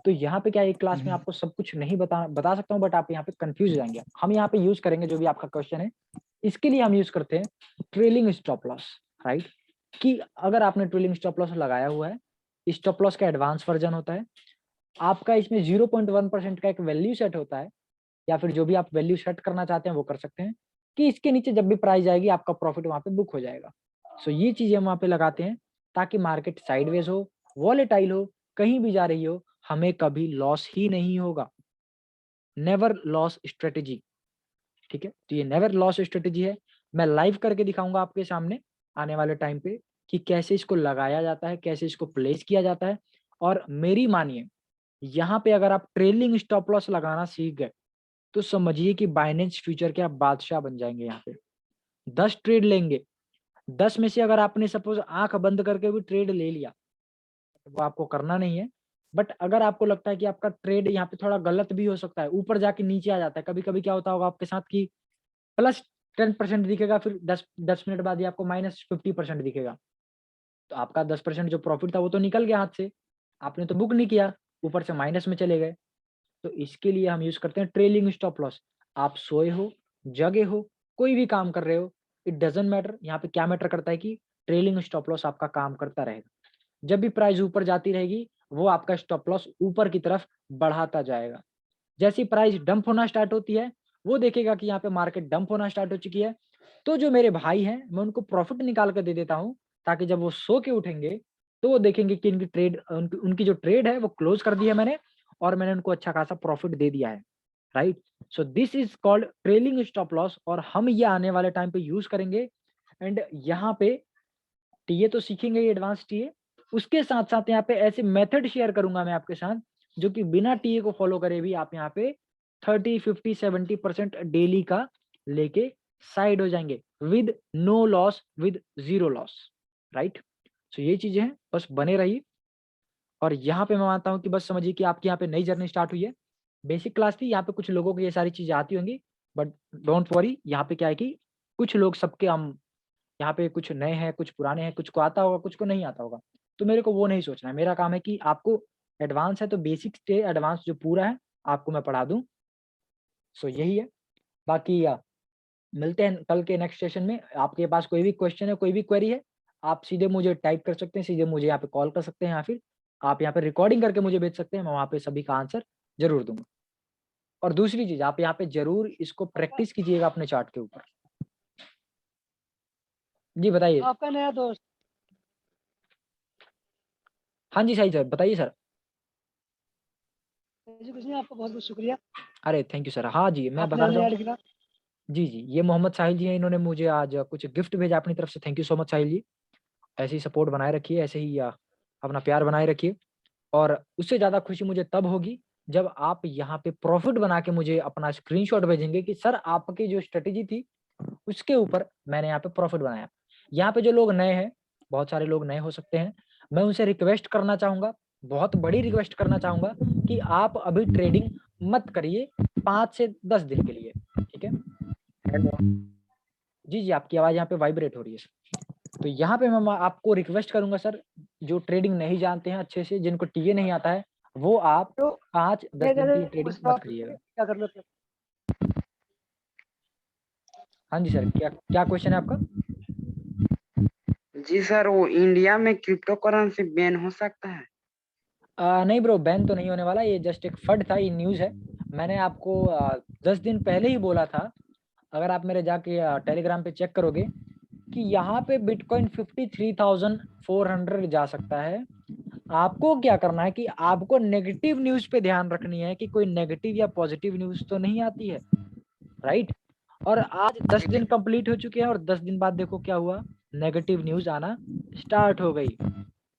तो यहाँ पे क्या एक क्लास में आपको सब कुछ नहीं बता सकता हूँ, बट आप यहाँ पे कंफ्यूज हो जाएंगे। हम यहाँ पे यूज करेंगे जो भी आपका क्वेश्चन है, इसके लिए हम यूज करते हैं ट्रेलिंग स्टॉप लॉस, राइट। कि अगर आपने ट्रेलिंग स्टॉप लॉस लगाया हुआ है, स्टॉप लॉस का एडवांस वर्जन होता है आपका, इसमें 0.1% का एक वैल्यू सेट होता है, या फिर जो भी आप वैल्यू सेट करना चाहते हैं वो कर सकते हैं, कि इसके नीचे जब भी प्राइस आएगी आपका प्रॉफिट वहां पे बुक हो जाएगा। सो ये चीजें हम वहां पे लगाते हैं ताकि मार्केट साइडवेज हो, वॉलेटाइल हो, कहीं भी जा रही हो, हमें कभी लॉस ही नहीं होगा। Never loss strategy. ठीक है, तो ये नेवर लॉस स्ट्रेटेजी है। मैं लाइव करके दिखाऊंगा आपके सामने आने वाले टाइम पे कि कैसे इसको लगाया जाता है, कैसे इसको प्लेस किया जाता है। और मेरी मानिए, यहाँ पे अगर आप ट्रेलिंग स्टॉप लॉस लगाना सीख गए तो समझिए कि बाइनेंस फ्यूचर के आप बादशाह बन जाएंगे। यहाँ पे 10 ट्रेड लेंगे, 10 में से अगर आपने सपोज आंख बंद करके भी ट्रेड ले लिया, वो आपको करना नहीं है। बट अगर आपको लगता है कि आपका ट्रेड यहाँ पे थोड़ा गलत भी हो सकता है, ऊपर जाके नीचे आ जाता है, कभी कभी क्या होता होगा आपके साथ कि +10% दिखेगा, फिर 10 मिनट बाद ही आपको -50% दिखेगा, तो आपका 10% जो प्रॉफिट था वो तो निकल गया हाथ से, आपने तो बुक नहीं किया, ऊपर से माइनस में चले गए। तो इसके लिए हम यूज करते हैं ट्रेलिंग स्टॉप लॉस। आप सोए हो, जगे हो, कोई भी काम कर रहे हो, इट डजंट मैटर। यहाँ पे क्या मैटर करता है कि ट्रेलिंग स्टॉप लॉस आपका काम करता रहेगा। जब भी प्राइस ऊपर जाती रहेगी, वो आपका स्टॉप लॉस ऊपर की तरफ बढ़ाता जाएगा। जैसी प्राइस डंप होना स्टार्ट होती है, वो देखेगा कि यहाँ पे मार्केट डंप होना स्टार्ट हो चुकी है, तो जो मेरे भाई हैं मैं उनको प्रॉफिट निकाल कर दे देता हूँ, ताकि जब वो सो के उठेंगे तो वो देखेंगे कि इनकी ट्रेड, उनकी जो ट्रेड है वो क्लोज कर दी है मैंने, और मैंने उनको अच्छा खासा प्रॉफिट दे दिया है, right. So this is called trailing stop loss, और हम ये आने वाले टाइम पे यूज करेंगे। एंड यहाँ पे टीए तो सीखेंगे ही, एडवांस टीए, उसके साथ साथ यहाँ पे ऐसे मेथड शेयर करूंगा मैं आपके साथ, जो कि बिना टीए को फॉलो करे भी आप यहाँ पे 30, 50, 70% डेली का लेके साइड हो जाएंगे with no loss, with 0 loss, right. So ये चीजें हैं, बस बने रहिए। और यहाँ पे मैं मानता हूँ कि बस समझिए कि आपकी यहाँ पे नई जर्नी स्टार्ट हुई है। बेसिक क्लास थी, यहाँ पे कुछ लोगों को ये सारी चीजें आती होंगी, बट डोंट वरी, यहाँ पे क्या है कि कुछ लोग, सबके हम यहाँ पे कुछ नए हैं, कुछ पुराने हैं, कुछ को आता होगा, कुछ को नहीं आता होगा, तो मेरे को वो नहीं सोचना है। मेरा काम है कि आपको एडवांस है तो बेसिक से एडवांस जो पूरा है आपको मैं पढ़ा दूं। सो यही है। बाकी मिलते हैं कल के नेक्स्ट सेशन में। आपके पास कोई भी क्वेश्चन है, कोई भी क्वेरी है, आप सीधे मुझे टाइप कर सकते हैं, सीधे मुझे यहाँ पे कॉल कर सकते हैं, या फिर आप यहाँ पे रिकॉर्डिंग करके मुझे भेज सकते हैं, मैं वहाँ पे सभी का आंसर जरूर दूंगा। और दूसरी चीज, आप यहाँ पे जरूर इसको प्रैक्टिस कीजिएगा अपने चार्ट के ऊपर। जी बताइए। आपका नया दोस्त। हाँ जी सही सर, बताइए सर। जी कुछ नहीं, आपका बहुत बहुत शुक्रिया, अरे थैंक यू सर। हाँ जी, मैं आपने बताना हमें चाहूँगा। ऐड किया। जी जी, ये मोहम्मद साहिल जी हैं, इन्होंने मुझे आज कुछ गिफ्ट भेजा अपनी तरफ से। थैंक यू सो मच साहिल जी। ऐसे ही सपोर्ट बनाए रखिए, ऐसे ही अपना प्यार बनाए रखिए। और उससे ज़्यादा खुशी मुझे तब होगी जब आप यहाँ पे प्रॉफिट बना के मुझे अपना स्क्रीनशॉट भेजेंगे कि सर आपकी जो स्ट्रेटेजी थी उसके ऊपर मैंने यहाँ पे प्रॉफिट बनाया। यहाँ पे जो लोग नए हैं, बहुत सारे लोग नए हो सकते हैं, मैं उनसे रिक्वेस्ट करना चाहूंगा, बहुत बड़ी रिक्वेस्ट करना चाहूंगा कि आप अभी ट्रेडिंग मत करिए 5 से 10 दिन के लिए, ठीक है। जी जी, आपकी आवाज यहाँ पे वाइब्रेट हो रही है सर। तो यहाँ पे मैं आपको रिक्वेस्ट करूंगा सर, जो ट्रेडिंग नहीं जानते हैं अच्छे से, जिनको टीए नहीं आता है, वो आप तो 5-10 दिन के लिए ट्रेडिंग मत करिएगा। क्या कर लो? हाँ जी सर, क्या क्वेश्चन है आपका? जी सर, वो इंडिया में क्रिप्टो करेंसी बैन हो सकता है? नहीं ब्रो, बैन तो नहीं होने वाला, ये जस्ट एक फड था, ये न्यूज़ है। मैंने आपको 10 दिन पहले ही बोला था, अगर आप मेरे जाके टेलीग्राम पे चेक करोगे कि यहाँ पे बिटकॉइन 53,400 जा सकता है। आपको क्या करना है कि आपको नेगेटिव न्यूज़ पे ध्यान रखनी है कि कोई नेगेटिव या पॉजिटिव न्यूज़ तो नहीं आती है, राइट। और आज 10 दिन कंप्लीट हो चुके हैं और 10 दिन बाद देखो क्या हुआ, नेगेटिव न्यूज़ आना स्टार्ट हो गई।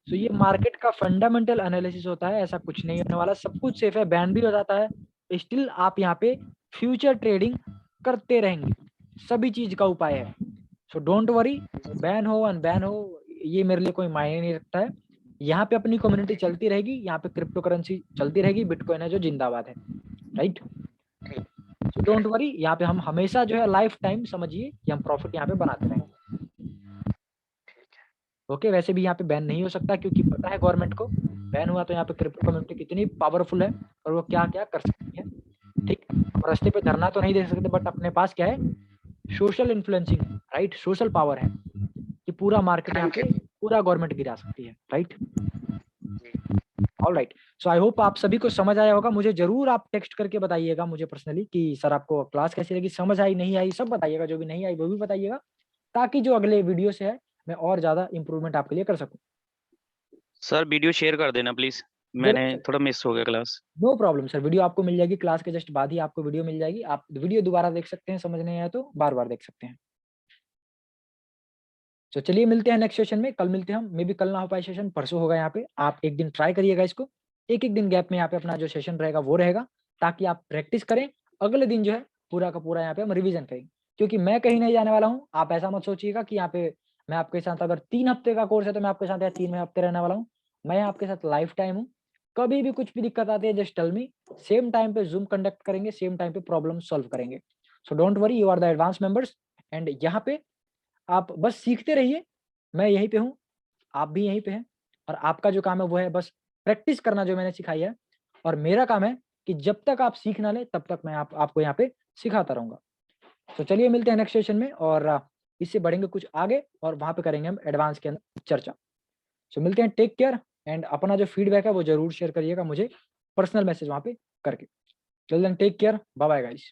तो ये मार्केट का फंडामेंटल एनालिसिस होता है, ऐसा कुछ नहीं होने वाला, सब कुछ सेफ है, बैन भी हो जाता है, स्टिल आप यहाँ पे फ्यूचर ट्रेडिंग करते रहेंगे, सभी चीज का उपाय है। सो डोंट वरी, बैन हो अनबैन हो ये मेरे लिए कोई मायने नहीं रखता है। यहाँ पे अपनी कम्युनिटी चलती रहेगी, यहाँ पे क्रिप्टो करेंसी चलती रहेगी, बिटकॉइन है जो जिंदाबाद है, राइट। सो डोंट वरी, यहाँ पे हम हमेशा जो है लाइफ टाइम समझिए कि हम प्रॉफिट यहाँ पे बनाते रहेंगे। ओके, वैसे भी यहाँ पे बैन नहीं हो सकता क्योंकि पता है गवर्नमेंट को, बैन हुआ तो यहाँ पे क्रिप्टो कम्युनिटी कितनी पावरफुल है और वो क्या क्या कर सकती है, ठीक। हम रास्ते पे धरना तो नहीं दे सकते, बट अपने पास क्या है, social influencing, right, social power है कि पूरा मार्केट यहाँ पे पूरा गवर्नमेंट गिरा सकती है, right. Alright, so I hope आप सभी को समझ आया होगा। मुझे जरूर आप टेक्स्ट करके बताइएगा मुझे पर्सनली कि सर आपको क्लास कैसी लगी, समझ आई नहीं आई, सब बताइएगा, जो भी नहीं आई वो भी बताइएगा, ताकि जो अगले वीडियो से है मैं और ज्यादा इंप्रूवमेंट आपके लिए कर सकूं। सर वीडियो शेयर कर देना प्लीज, मैंने थोड़ा मिस हो गया class. No problem sir, video आपको मिल जाएगी, क्लास के जस्ट बाद ही आपको वीडियो मिल जाएगी, आप वीडियो दोबारा देख सकते हैं, समझ नहीं आया तो बार बार देख सकते हैं। तो चलिए मिलते हैं नेक्स्ट सेशन में, कल मिलते हैं हम, मे भी कल ना हो पाए सेशन, परसों होगा यहाँ पे। आप एक दिन ट्राई करिएगा इसको, एक दिन गैप में यहाँ पे अपना जो सेशन रहेगा वो रहेगा, ताकि आप प्रैक्टिस करें, अगले दिन जो है पूरा का पूरा यहाँ पे हम रिवीजन करेंगे। क्योंकि मैं कहीं नहीं जाने वाला हूँ, आप ऐसा मत सोचिएगा कि यहाँ पे मैं आपके साथ, अगर 3 हफ्ते का कोर्स है तो मैं आपके साथ 3 हफ्ते रहने वाला हूँ। मैं आपके साथ लाइफ टाइम हूँ, कभी भी कुछ भी दिक्कत आती है just tell me, same time पे जूम कंडक्ट करेंगे, सेम टाइम पे प्रॉब्लम सॉल्व करेंगे। So don't worry, you are the advance members, and यहाँ पे आप बस सीखते रहिए, मैं यहीं पे हूँ, आप भी यहीं पे हैं, और आपका जो काम है वो है बस प्रैक्टिस करना जो मैंने सिखाई है, और मेरा काम है कि जब तक आप सीख ना ले तब तक मैं आपको यहाँ पे सिखाता रहूंगा। तो चलिए मिलते हैं नेक्स्ट सेशन में, और इससे बढ़ेंगे कुछ आगे, और वहां पे करेंगे हम एडवांस के अंदर चर्चा। सो मिलते हैं, टेक केयर, एंड अपना जो फीडबैक है वो जरूर शेयर करिएगा मुझे पर्सनल मैसेज वहां पे करके। Till then take care, bye bye guys.